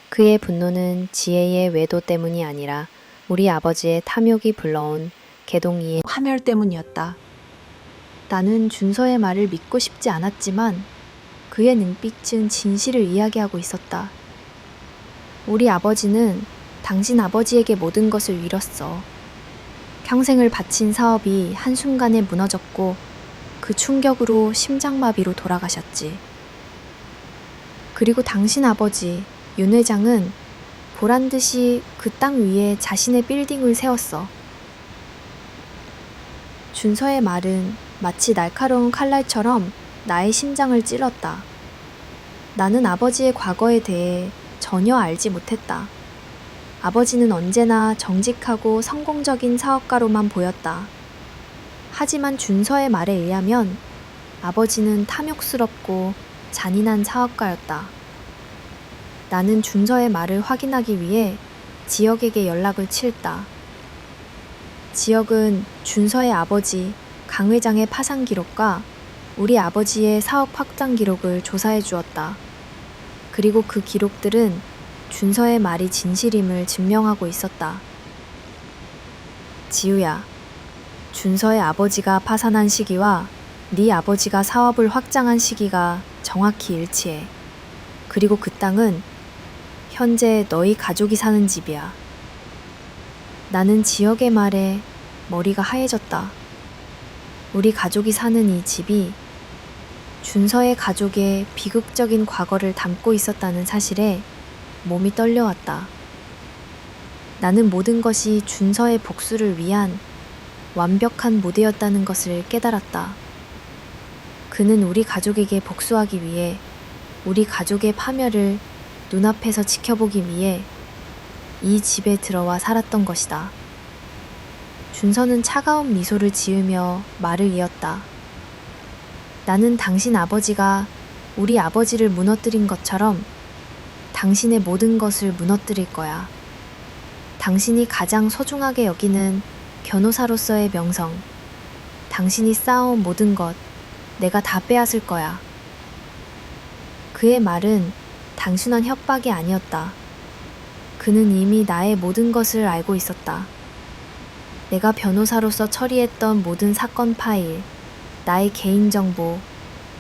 그의 분노는 지혜의 외도 때문이 아니라 우리 아버지의 탐욕이 불러온 개동이의 화멸 때문이었다. 나는 준서의 말을 믿고 싶지 않았지만 그의 눈빛은 진실을 이야기하고 있었다. 우리 아버지는 당신 아버지에게 모든 것을 잃었어. 평생을 바친 사업이 한순간에 무너졌고 그 충격으로 심장마비로 돌아가셨지. 그리고 당신 아버지 윤 회장은 보란듯이 그 땅 위에 자신의 빌딩을 세웠어. 준서의 말은 마치 날카로운 칼날처럼 나의 심장을 찔렀다. 나는 아버지의 과거에 대해 전혀 알지 못했다. 아버지는 언제나 정직하고 성공적인 사업가로만 보였다. 하지만 준서의 말에 의하면 아버지는 탐욕스럽고 잔인한 사업가였다. 나는 준서의 말을 확인하기 위해 지역에게 연락을 칠다. 지역은 준서의 아버지 강 회장의 파산 기록과 우리 아버지의 사업 확장 기록을 조사해 주었다. 그리고 그 기록들은 준서의 말이 진실임을 증명하고 있었다. 지우야, 준서의 아버지가 파산한 시기와 네 아버지가 사업을 확장한 시기가 정확히 일치해. 그리고 그 땅은 현재 너희 가족이 사는 집이야. 나는 지역의 말에 머리가 하얘졌다. 우리 가족이 사는 이 집이 준서의 가족의 비극적인 과거를 담고 있었다는 사실에 몸이 떨려왔다. 나는 모든 것이 준서의 복수를 위한 완벽한 무대였다는 것을 깨달았다. 그는 우리 가족에게 복수하기 위해 우리 가족의 파멸을 눈앞에서 지켜보기 위해 이 집에 들어와 살았던 것이다. 준서는 차가운 미소를 지으며 말을 이었다. 나는 당신 아버지가 우리 아버지를 무너뜨린 것처럼 당신의 모든 것을 무너뜨릴 거야. 당신이 가장 소중하게 여기는 변호사로서의 명성, 당신이 쌓아온 모든 것, 내가 다 빼앗을 거야. 그의 말은 단순한 협박이 아니었다. 그는 이미 나의 모든 것을 알고 있었다. 내가 변호사로서 처리했던 모든 사건 파일, 나의 개인정보,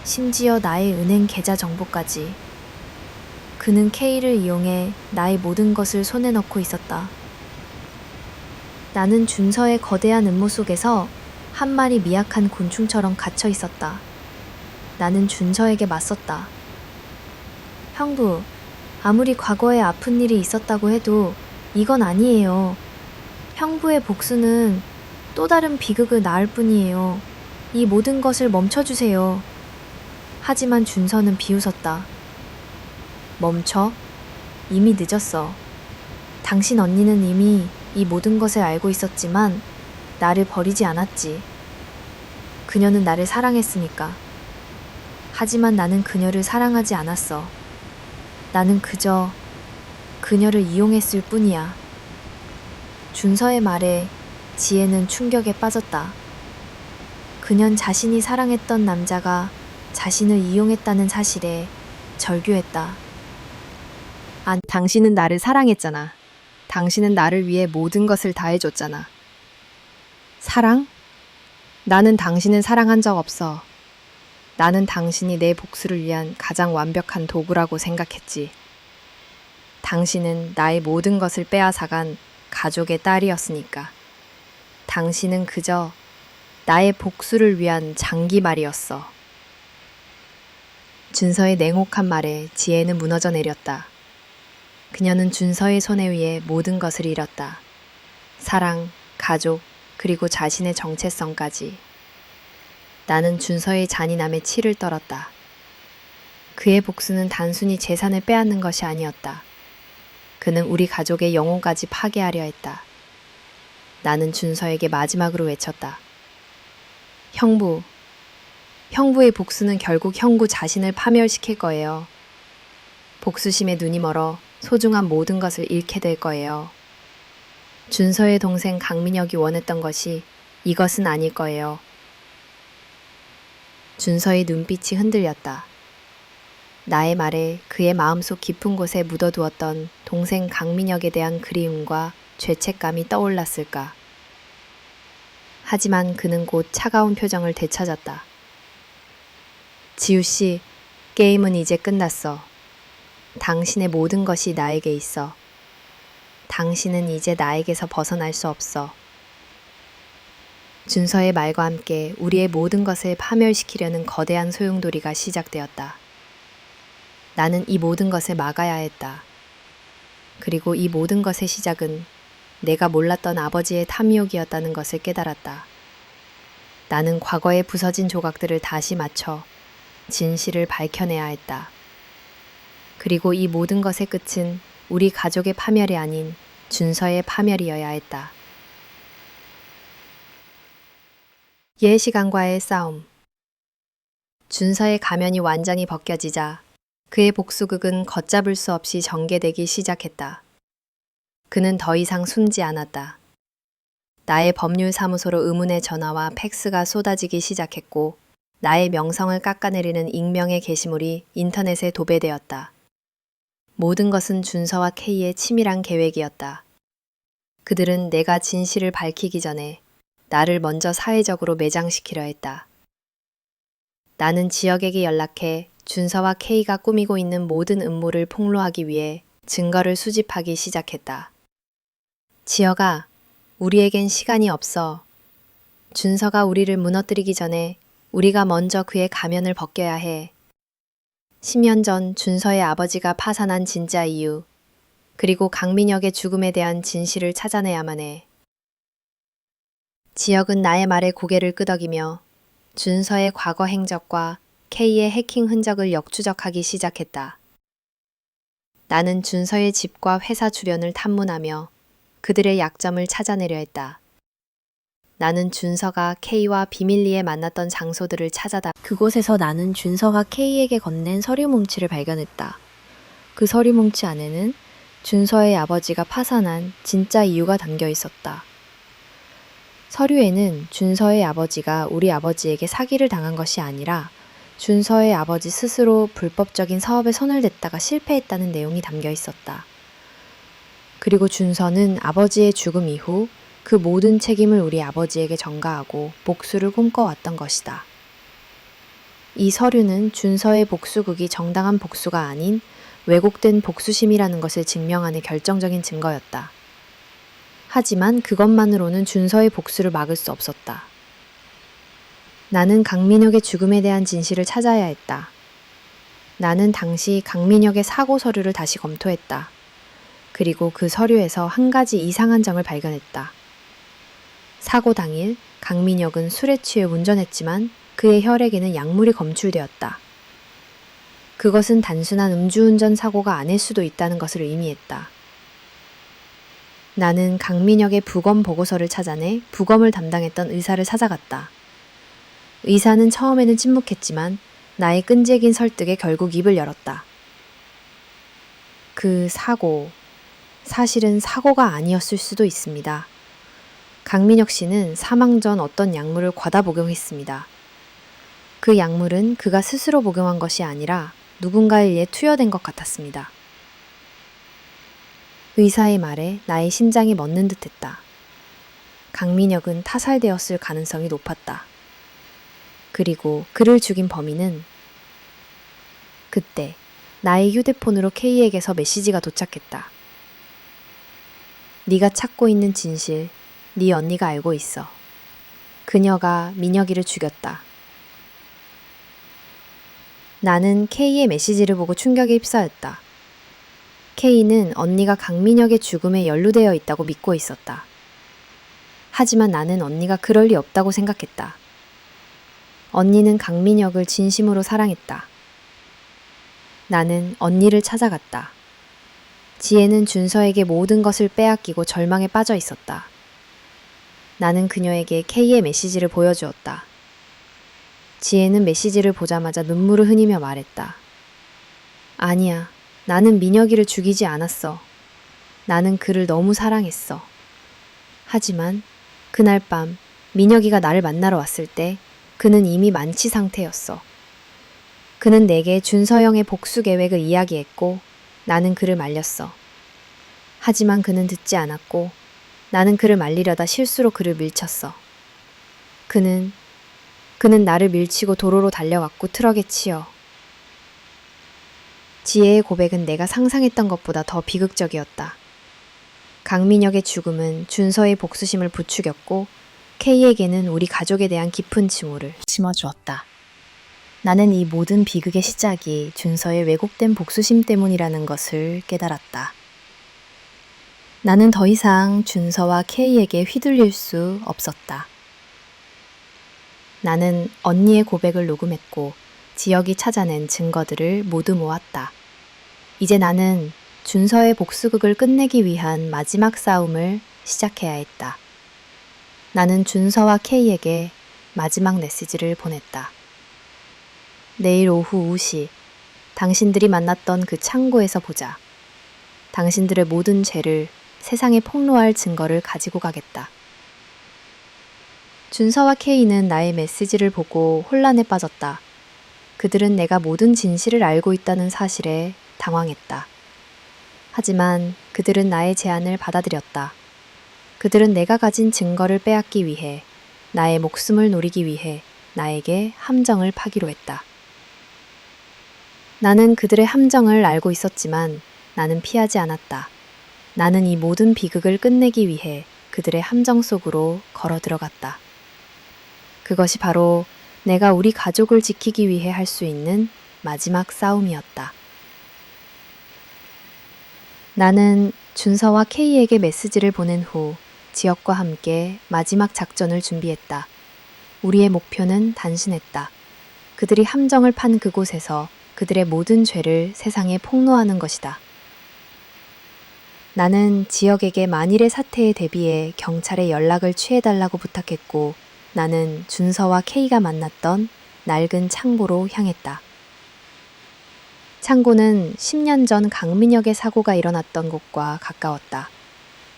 심지어 나의 은행 계좌 정보까지. 그는 K를 이용해 나의 모든 것을 손에 넣고 있었다. 나는 준서의 거대한 음모 속에서 한 마리 미약한 곤충처럼 갇혀 있었다. 나는 준서에게 맞섰다. 형부, 아무리 과거에 아픈 일이 있었다고 해도 이건 아니에요. 형부의 복수는 또 다른 비극을 낳을 뿐이에요. 이 모든 것을 멈춰주세요. 하지만 준서는 비웃었다. 멈춰? 이미 늦었어. 당신 언니는 이미 이 모든 것을 알고 있었지만 나를 버리지 않았지. 그녀는 나를 사랑했으니까. 하지만 나는 그녀를 사랑하지 않았어. 나는 그저 그녀를 이용했을 뿐이야. 준서의 말에 지혜는 충격에 빠졌다. 그년 자신이 사랑했던 남자가 자신을 이용했다는 사실에 절규했다. 당신은 나를 사랑했잖아. 당신은 나를 위해 모든 것을 다해줬잖아. 사랑? 나는 당신을 사랑한 적 없어. 나는 당신이 내 복수를 위한 가장 완벽한 도구라고 생각했지. 당신은 나의 모든 것을 빼앗아간 가족의 딸이었으니까. 당신은 그저 나의 복수를 위한 장기말이었어. 준서의 냉혹한 말에 지혜는 무너져 내렸다. 그녀는 준서의 손에 의해 모든 것을 잃었다. 사랑, 가족, 그리고 자신의 정체성까지. 나는 준서의 잔인함에 치를 떨었다. 그의 복수는 단순히 재산을 빼앗는 것이 아니었다. 그는 우리 가족의 영혼까지 파괴하려 했다. 나는 준서에게 마지막으로 외쳤다. 형부의 복수는 결국 형부 자신을 파멸시킬 거예요. 복수심에 눈이 멀어 소중한 모든 것을 잃게 될 거예요. 준서의 동생 강민혁이 원했던 것이 이것은 아닐 거예요. 준서의 눈빛이 흔들렸다. 나의 말에 그의 마음속 깊은 곳에 묻어두었던 동생 강민혁에 대한 그리움과 죄책감이 떠올랐을까. 하지만 그는 곧 차가운 표정을 되찾았다. 지우씨, 게임은 이제 끝났어. 당신의 모든 것이 나에게 있어. 당신은 이제 나에게서 벗어날 수 없어. 준서의 말과 함께 우리의 모든 것을 파멸시키려는 거대한 소용돌이가 시작되었다. 나는 이 모든 것을 막아야 했다. 그리고 이 모든 것의 시작은 내가 몰랐던 아버지의 탐욕이었다는 것을 깨달았다. 나는 과거의 부서진 조각들을 다시 맞춰 진실을 밝혀내야 했다. 그리고 이 모든 것의 끝은 우리 가족의 파멸이 아닌 준서의 파멸이어야 했다. 옛 시간과의 싸움. 준서의 가면이 완전히 벗겨지자 그의 복수극은 걷잡을 수 없이 전개되기 시작했다. 그는 더 이상 숨지 않았다. 나의 법률사무소로 의문의 전화와 팩스가 쏟아지기 시작했고 나의 명성을 깎아내리는 익명의 게시물이 인터넷에 도배되었다. 모든 것은 준서와 K의 치밀한 계획이었다. 그들은 내가 진실을 밝히기 전에 나를 먼저 사회적으로 매장시키려 했다. 나는 지역에게 연락해 준서와 K가 꾸미고 있는 모든 음모를 폭로하기 위해 증거를 수집하기 시작했다. 지역아, 우리에겐 시간이 없어. 준서가 우리를 무너뜨리기 전에 우리가 먼저 그의 가면을 벗겨야 해. 10년 전 준서의 아버지가 파산한 진짜 이유, 그리고 강민혁의 죽음에 대한 진실을 찾아내야만 해. 지역은 나의 말에 고개를 끄덕이며 준서의 과거 행적과 K의 해킹 흔적을 역추적하기 시작했다. 나는 준서의 집과 회사 주변을 탐문하며 그들의 약점을 찾아내려 했다. 나는 준서가 K와 비밀리에 만났던 장소들을 찾아다. 그곳에서 나는 준서가 K에게 건넨 서류 뭉치를 발견했다. 그 서류 뭉치 안에는 준서의 아버지가 파산한 진짜 이유가 담겨 있었다. 서류에는 준서의 아버지가 우리 아버지에게 사기를 당한 것이 아니라 준서의 아버지 스스로 불법적인 사업에 손을 댔다가 실패했다는 내용이 담겨 있었다. 그리고 준서는 아버지의 죽음 이후 그 모든 책임을 우리 아버지에게 전가하고 복수를 꿈꿔왔던 것이다. 이 서류는 준서의 복수극이 정당한 복수가 아닌 왜곡된 복수심이라는 것을 증명하는 결정적인 증거였다. 하지만 그것만으로는 준서의 복수를 막을 수 없었다. 나는 강민혁의 죽음에 대한 진실을 찾아야 했다. 나는 당시 강민혁의 사고 서류를 다시 검토했다. 그리고 그 서류에서 한 가지 이상한 점을 발견했다. 사고 당일 강민혁은 술에 취해 운전했지만 그의 혈액에는 약물이 검출되었다. 그것은 단순한 음주운전 사고가 아닐 수도 있다는 것을 의미했다. 나는 강민혁의 부검 보고서를 찾아내 부검을 담당했던 의사를 찾아갔다. 의사는 처음에는 침묵했지만 나의 끈질긴 설득에 결국 입을 열었다. 그 사고, 사실은 사고가 아니었을 수도 있습니다. 강민혁 씨는 사망 전 어떤 약물을 과다 복용했습니다. 그 약물은 그가 스스로 복용한 것이 아니라 누군가에 의해 투여된 것 같았습니다. 의사의 말에 나의 심장이 멎는 듯했다. 강민혁은 타살되었을 가능성이 높았다. 그리고 그를 죽인 범인은 그때 나의 휴대폰으로 K에게서 메시지가 도착했다. 네가 찾고 있는 진실, 네 언니가 알고 있어. 그녀가 민혁이를 죽였다. 나는 K의 메시지를 보고 충격에 휩싸였다. K는 언니가 강민혁의 죽음에 연루되어 있다고 믿고 있었다. 하지만 나는 언니가 그럴 리 없다고 생각했다. 언니는 강민혁을 진심으로 사랑했다. 나는 언니를 찾아갔다. 지혜는 준서에게 모든 것을 빼앗기고 절망에 빠져 있었다. 나는 그녀에게 K의 메시지를 보여주었다. 지혜는 메시지를 보자마자 눈물을 흘리며 말했다. 아니야, 나는 민혁이를 죽이지 않았어. 나는 그를 너무 사랑했어. 하지만 그날 밤 민혁이가 나를 만나러 왔을 때 그는 이미 만취 상태였어. 그는 내게 준서형의 복수 계획을 이야기했고 나는 그를 말렸어. 하지만 그는 듣지 않았고 나는 그를 말리려다 실수로 그를 밀쳤어. 그는 나를 밀치고 도로로 달려갔고 트럭에 치여. 지혜의 고백은 내가 상상했던 것보다 더 비극적이었다. 강민혁의 죽음은 준서의 복수심을 부추겼고 K에게는 우리 가족에 대한 깊은 징후를 심어주었다. 나는 이 모든 비극의 시작이 준서의 왜곡된 복수심 때문이라는 것을 깨달았다. 나는 더 이상 준서와 K에게 휘둘릴 수 없었다. 나는 언니의 고백을 녹음했고 지역이 찾아낸 증거들을 모두 모았다. 이제 나는 준서의 복수극을 끝내기 위한 마지막 싸움을 시작해야 했다. 나는 준서와 K에게 마지막 메시지를 보냈다. 내일 오후 5시 당신들이 만났던 그 창고에서 보자. 당신들의 모든 죄를 세상에 폭로할 증거를 가지고 가겠다. 준서와 케이는 나의 메시지를 보고 혼란에 빠졌다. 그들은 내가 모든 진실을 알고 있다는 사실에 당황했다. 하지만 그들은 나의 제안을 받아들였다. 그들은 내가 가진 증거를 빼앗기 위해, 나의 목숨을 노리기 위해 나에게 함정을 파기로 했다. 나는 그들의 함정을 알고 있었지만 나는 피하지 않았다. 나는 이 모든 비극을 끝내기 위해 그들의 함정 속으로 걸어 들어갔다. 그것이 바로 내가 우리 가족을 지키기 위해 할 수 있는 마지막 싸움이었다. 나는 준서와 케이에게 메시지를 보낸 후 지역과 함께 마지막 작전을 준비했다. 우리의 목표는 단순했다. 그들이 함정을 판 그곳에서 그들의 모든 죄를 세상에 폭로하는 것이다. 나는 지역에게 만일의 사태에 대비해 경찰에 연락을 취해달라고 부탁했고, 나는 준서와 케이가 만났던 낡은 창고로 향했다. 창고는 10년 전 강민역의 사고가 일어났던 곳과 가까웠다.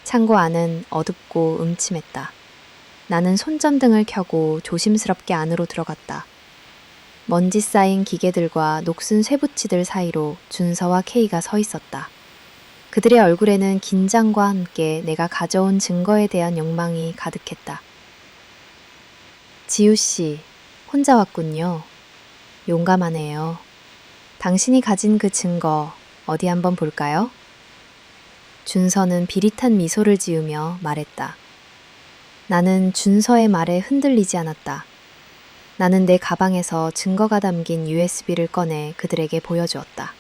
창고 안은 어둡고 음침했다. 나는 손전등을 켜고 조심스럽게 안으로 들어갔다. 먼지 쌓인 기계들과 녹슨 쇠붙이들 사이로 준서와 케이가 서 있었다. 그들의 얼굴에는 긴장과 함께 내가 가져온 증거에 대한 욕망이 가득했다. 지우 씨, 혼자 왔군요. 용감하네요. 당신이 가진 그 증거 어디 한번 볼까요? 준서는 비릿한 미소를 지으며 말했다. 나는 준서의 말에 흔들리지 않았다. 나는 내 가방에서 증거가 담긴 USB를 꺼내 그들에게 보여주었다.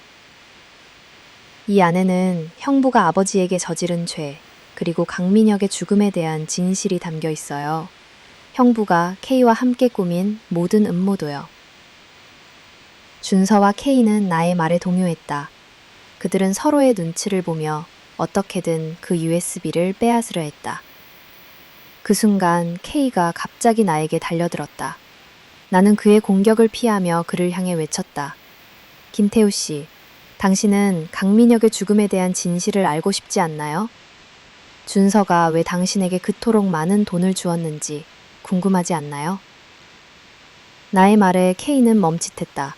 이 안에는 형부가 아버지에게 저지른 죄, 그리고 강민혁의 죽음에 대한 진실이 담겨 있어요. 형부가 K와 함께 꾸민 모든 음모도요. 준서와 K는 나의 말에 동요했다. 그들은 서로의 눈치를 보며 어떻게든 그 USB를 빼앗으려 했다. 그 순간 K가 갑자기 나에게 달려들었다. 나는 그의 공격을 피하며 그를 향해 외쳤다. 김태우 씨, 당신은 강민혁의 죽음에 대한 진실을 알고 싶지 않나요? 준서가 왜 당신에게 그토록 많은 돈을 주었는지 궁금하지 않나요? 나의 말에 K는 멈칫했다.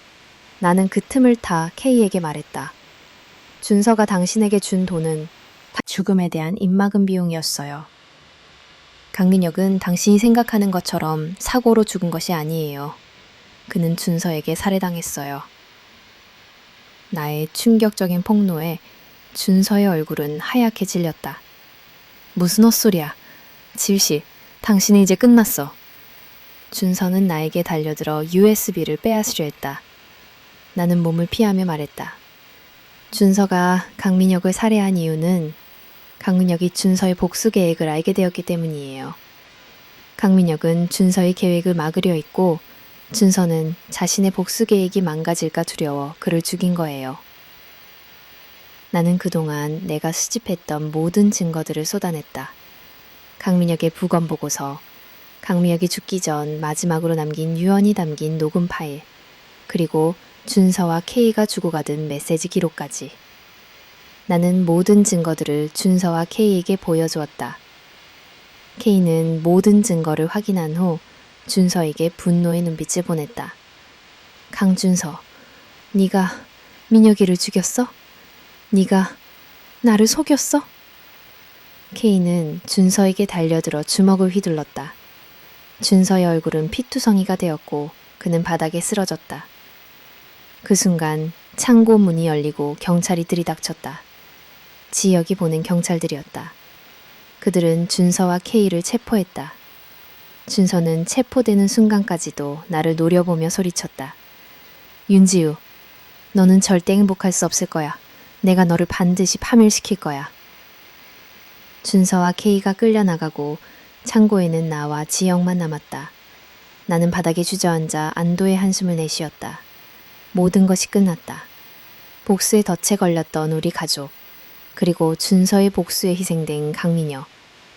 나는 그 틈을 타 K에게 말했다. 준서가 당신에게 준 돈은 죽음에 대한 입막음 비용이었어요. 강민혁은 당신이 생각하는 것처럼 사고로 죽은 것이 아니에요. 그는 준서에게 살해당했어요. 나의 충격적인 폭로에 준서의 얼굴은 하얗게 질렸다. 무슨 헛소리야. 지우씨, 당신은 이제 끝났어. 준서는 나에게 달려들어 USB를 빼앗으려 했다. 나는 몸을 피하며 말했다. 준서가 강민혁을 살해한 이유는 강민혁이 준서의 복수 계획을 알게 되었기 때문이에요. 강민혁은 준서의 계획을 막으려 했고 준서는 자신의 복수 계획이 망가질까 두려워 그를 죽인 거예요. 나는 그동안 내가 수집했던 모든 증거들을 쏟아냈다. 강민혁의 부검 보고서, 강민혁이 죽기 전 마지막으로 남긴 유언이 담긴 녹음 파일, 그리고 준서와 K가 주고 가던 메시지 기록까지. 나는 모든 증거들을 준서와 K에게 보여주었다. K는 모든 증거를 확인한 후 준서에게 분노의 눈빛을 보냈다. 강준서, 네가 민혁이를 죽였어? 네가 나를 속였어? K는 준서에게 달려들어 주먹을 휘둘렀다. 준서의 얼굴은 피투성이가 되었고 그는 바닥에 쓰러졌다. 그 순간 창고 문이 열리고 경찰이 들이닥쳤다. 지역이 보낸 경찰들이었다. 그들은 준서와 K를 체포했다. 준서는 체포되는 순간까지도 나를 노려보며 소리쳤다. 윤지우, 너는 절대 행복할 수 없을 거야. 내가 너를 반드시 파멸시킬 거야. 준서와 K가 끌려나가고 창고에는 나와 지영만 남았다. 나는 바닥에 주저앉아 안도의 한숨을 내쉬었다. 모든 것이 끝났다. 복수에 덫에 걸렸던 우리 가족, 그리고 준서의 복수에 희생된 강민혁,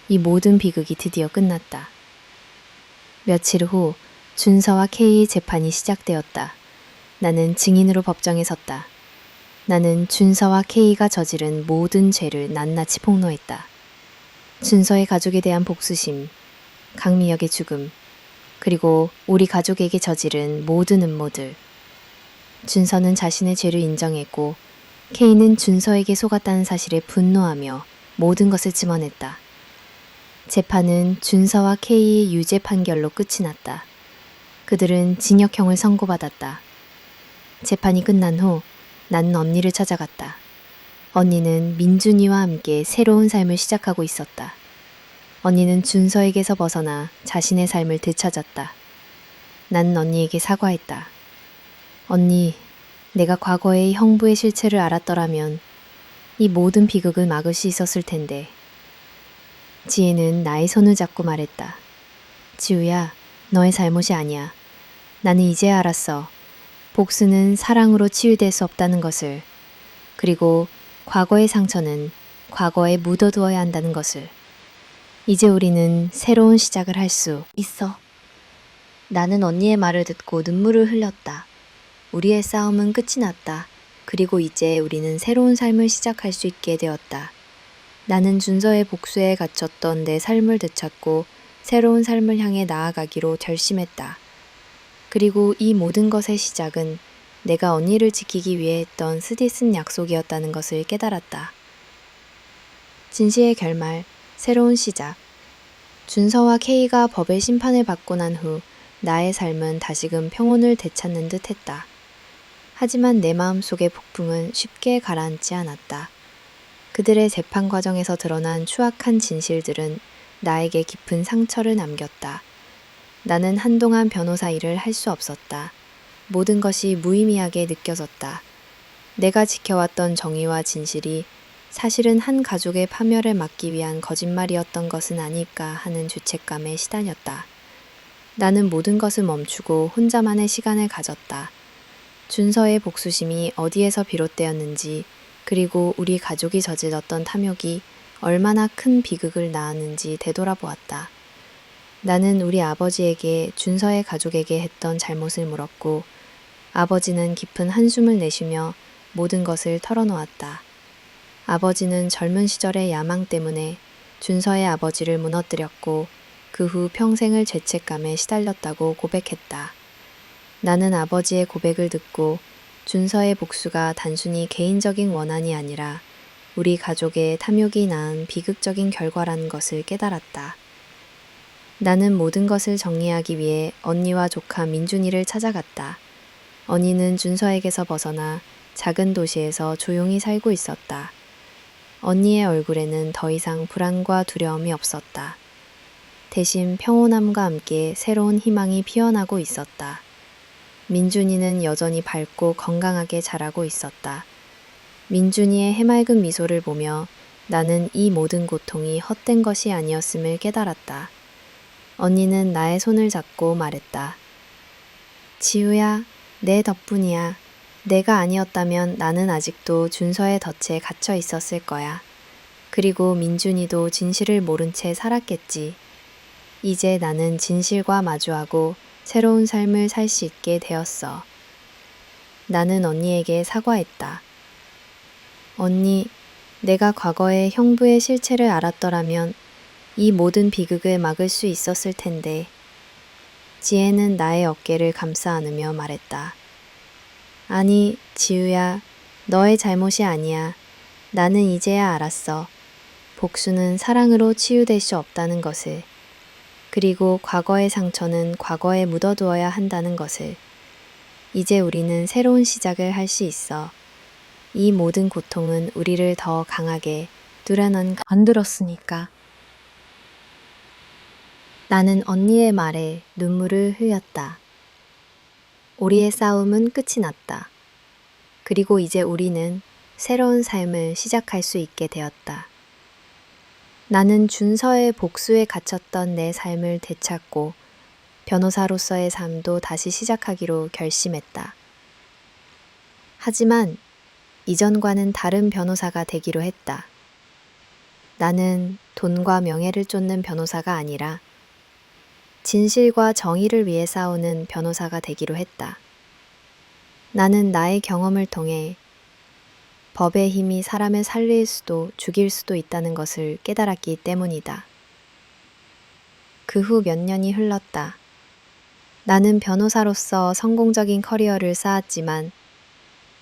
이 모든 비극이 드디어 끝났다. 며칠 후 준서와 K의 재판이 시작되었다. 나는 증인으로 법정에 섰다. 나는 준서와 K가 저지른 모든 죄를 낱낱이 폭로했다. 준서의 가족에 대한 복수심, 강미혁의 죽음, 그리고 우리 가족에게 저지른 모든 음모들. 준서는 자신의 죄를 인정했고 K는 준서에게 속았다는 사실에 분노하며 모든 것을 증언했다. 재판은 준서와 K의 유죄 판결로 끝이 났다. 그들은 징역형을 선고받았다. 재판이 끝난 후 나는 언니를 찾아갔다. 언니는 민준이와 함께 새로운 삶을 시작하고 있었다. 언니는 준서에게서 벗어나 자신의 삶을 되찾았다. 나는 언니에게 사과했다. 언니, 내가 과거의 형부의 실체를 알았더라면 이 모든 비극을 막을 수 있었을 텐데. 지혜는 나의 손을 잡고 말했다. 지우야, 너의 잘못이 아니야. 나는 이제 알았어. 복수는 사랑으로 치유될 수 없다는 것을. 그리고 과거의 상처는 과거에 묻어두어야 한다는 것을. 이제 우리는 새로운 시작을 할 수 있어. 나는 언니의 말을 듣고 눈물을 흘렸다. 우리의 싸움은 끝이 났다. 그리고 이제 우리는 새로운 삶을 시작할 수 있게 되었다. 나는 준서의 복수에 갇혔던 내 삶을 되찾고 새로운 삶을 향해 나아가기로 결심했다. 그리고 이 모든 것의 시작은 내가 언니를 지키기 위해 했던 쓰디쓴 약속이었다는 것을 깨달았다. 진시의 결말, 새로운 시작. 준서와 K가 법의 심판을 받고 난 후 나의 삶은 다시금 평온을 되찾는 듯 했다. 하지만 내 마음속의 폭풍은 쉽게 가라앉지 않았다. 그들의 재판 과정에서 드러난 추악한 진실들은 나에게 깊은 상처를 남겼다. 나는 한동안 변호사 일을 할 수 없었다. 모든 것이 무의미하게 느껴졌다. 내가 지켜왔던 정의와 진실이 사실은 한 가족의 파멸을 막기 위한 거짓말이었던 것은 아닐까 하는 죄책감에 시달렸다. 나는 모든 것을 멈추고 혼자만의 시간을 가졌다. 준서의 복수심이 어디에서 비롯되었는지, 그리고 우리 가족이 저질렀던 탐욕이 얼마나 큰 비극을 낳았는지 되돌아보았다. 나는 우리 아버지에게 준서의 가족에게 했던 잘못을 물었고, 아버지는 깊은 한숨을 내쉬며 모든 것을 털어놓았다. 아버지는 젊은 시절의 야망 때문에 준서의 아버지를 무너뜨렸고 그 후 평생을 죄책감에 시달렸다고 고백했다. 나는 아버지의 고백을 듣고 준서의 복수가 단순히 개인적인 원한이 아니라 우리 가족의 탐욕이 낳은 비극적인 결과라는 것을 깨달았다. 나는 모든 것을 정리하기 위해 언니와 조카 민준이를 찾아갔다. 언니는 준서에게서 벗어나 작은 도시에서 조용히 살고 있었다. 언니의 얼굴에는 더 이상 불안과 두려움이 없었다. 대신 평온함과 함께 새로운 희망이 피어나고 있었다. 민준이는 여전히 밝고 건강하게 자라고 있었다. 민준이의 해맑은 미소를 보며 나는 이 모든 고통이 헛된 것이 아니었음을 깨달았다. 언니는 나의 손을 잡고 말했다. 지우야, 내 덕분이야. 내가 아니었다면 나는 아직도 준서의 덫에 갇혀 있었을 거야. 그리고 민준이도 진실을 모른 채 살았겠지. 이제 나는 진실과 마주하고 새로운 삶을 살 수 있게 되었어. 나는 언니에게 사과했다. 언니, 내가 과거에 형부의 실체를 알았더라면 이 모든 비극을 막을 수 있었을 텐데. 지혜는 나의 어깨를 감싸 안으며 말했다. 아니, 지우야, 너의 잘못이 아니야. 나는 이제야 알았어. 복수는 사랑으로 치유될 수 없다는 것을. 그리고 과거의 상처는 과거에 묻어두어야 한다는 것을. 이제 우리는 새로운 시작을 할 수 있어. 이 모든 고통은 우리를 더 강하게 만들었으니까. 나는 언니의 말에 눈물을 흘렸다. 우리의 싸움은 끝이 났다. 그리고 이제 우리는 새로운 삶을 시작할 수 있게 되었다. 나는 준서의 복수에 갇혔던 내 삶을 되찾고 변호사로서의 삶도 다시 시작하기로 결심했다. 하지만 이전과는 다른 변호사가 되기로 했다. 나는 돈과 명예를 쫓는 변호사가 아니라 진실과 정의를 위해 싸우는 변호사가 되기로 했다. 나는 나의 경험을 통해 법의 힘이 사람을 살릴 수도 죽일 수도 있다는 것을 깨달았기 때문이다. 그 후 몇 년이 흘렀다. 나는 변호사로서 성공적인 커리어를 쌓았지만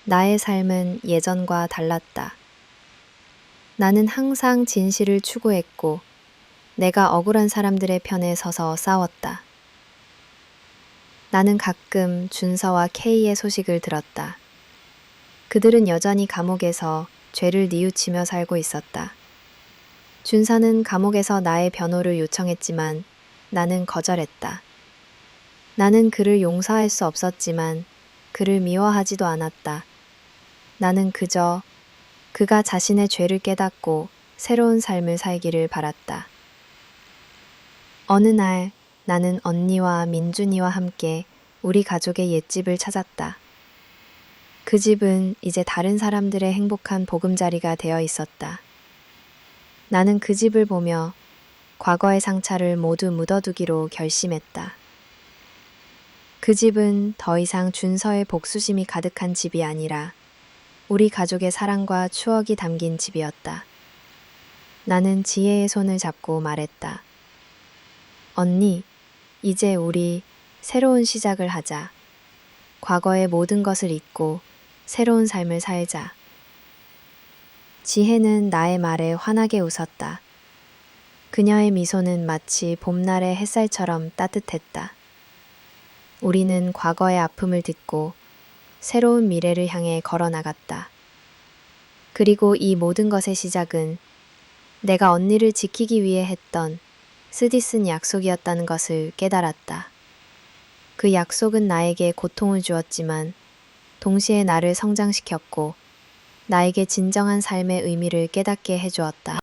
나의 삶은 예전과 달랐다. 나는 항상 진실을 추구했고 내가 억울한 사람들의 편에 서서 싸웠다. 나는 가끔 준서와 K의 소식을 들었다. 그들은 여전히 감옥에서 죄를 뉘우치며 살고 있었다. 준서는 감옥에서 나의 변호를 요청했지만 나는 거절했다. 나는 그를 용서할 수 없었지만 그를 미워하지도 않았다. 나는 그저 그가 자신의 죄를 깨닫고 새로운 삶을 살기를 바랐다. 어느 날 나는 언니와 민준이와 함께 우리 가족의 옛집을 찾았다. 그 집은 이제 다른 사람들의 행복한 보금자리가 되어 있었다. 나는 그 집을 보며 과거의 상처를 모두 묻어두기로 결심했다. 그 집은 더 이상 준서의 복수심이 가득한 집이 아니라 우리 가족의 사랑과 추억이 담긴 집이었다. 나는 지혜의 손을 잡고 말했다. 언니, 이제 우리 새로운 시작을 하자. 과거의 모든 것을 잊고 새로운 삶을 살자. 지혜는 나의 말에 환하게 웃었다. 그녀의 미소는 마치 봄날의 햇살처럼 따뜻했다. 우리는 과거의 아픔을 딛고 새로운 미래를 향해 걸어나갔다. 그리고 이 모든 것의 시작은 내가 언니를 지키기 위해 했던 쓰디쓴 약속이었다는 것을 깨달았다. 그 약속은 나에게 고통을 주었지만 동시에 나를 성장시켰고 나에게 진정한 삶의 의미를 깨닫게 해주었다.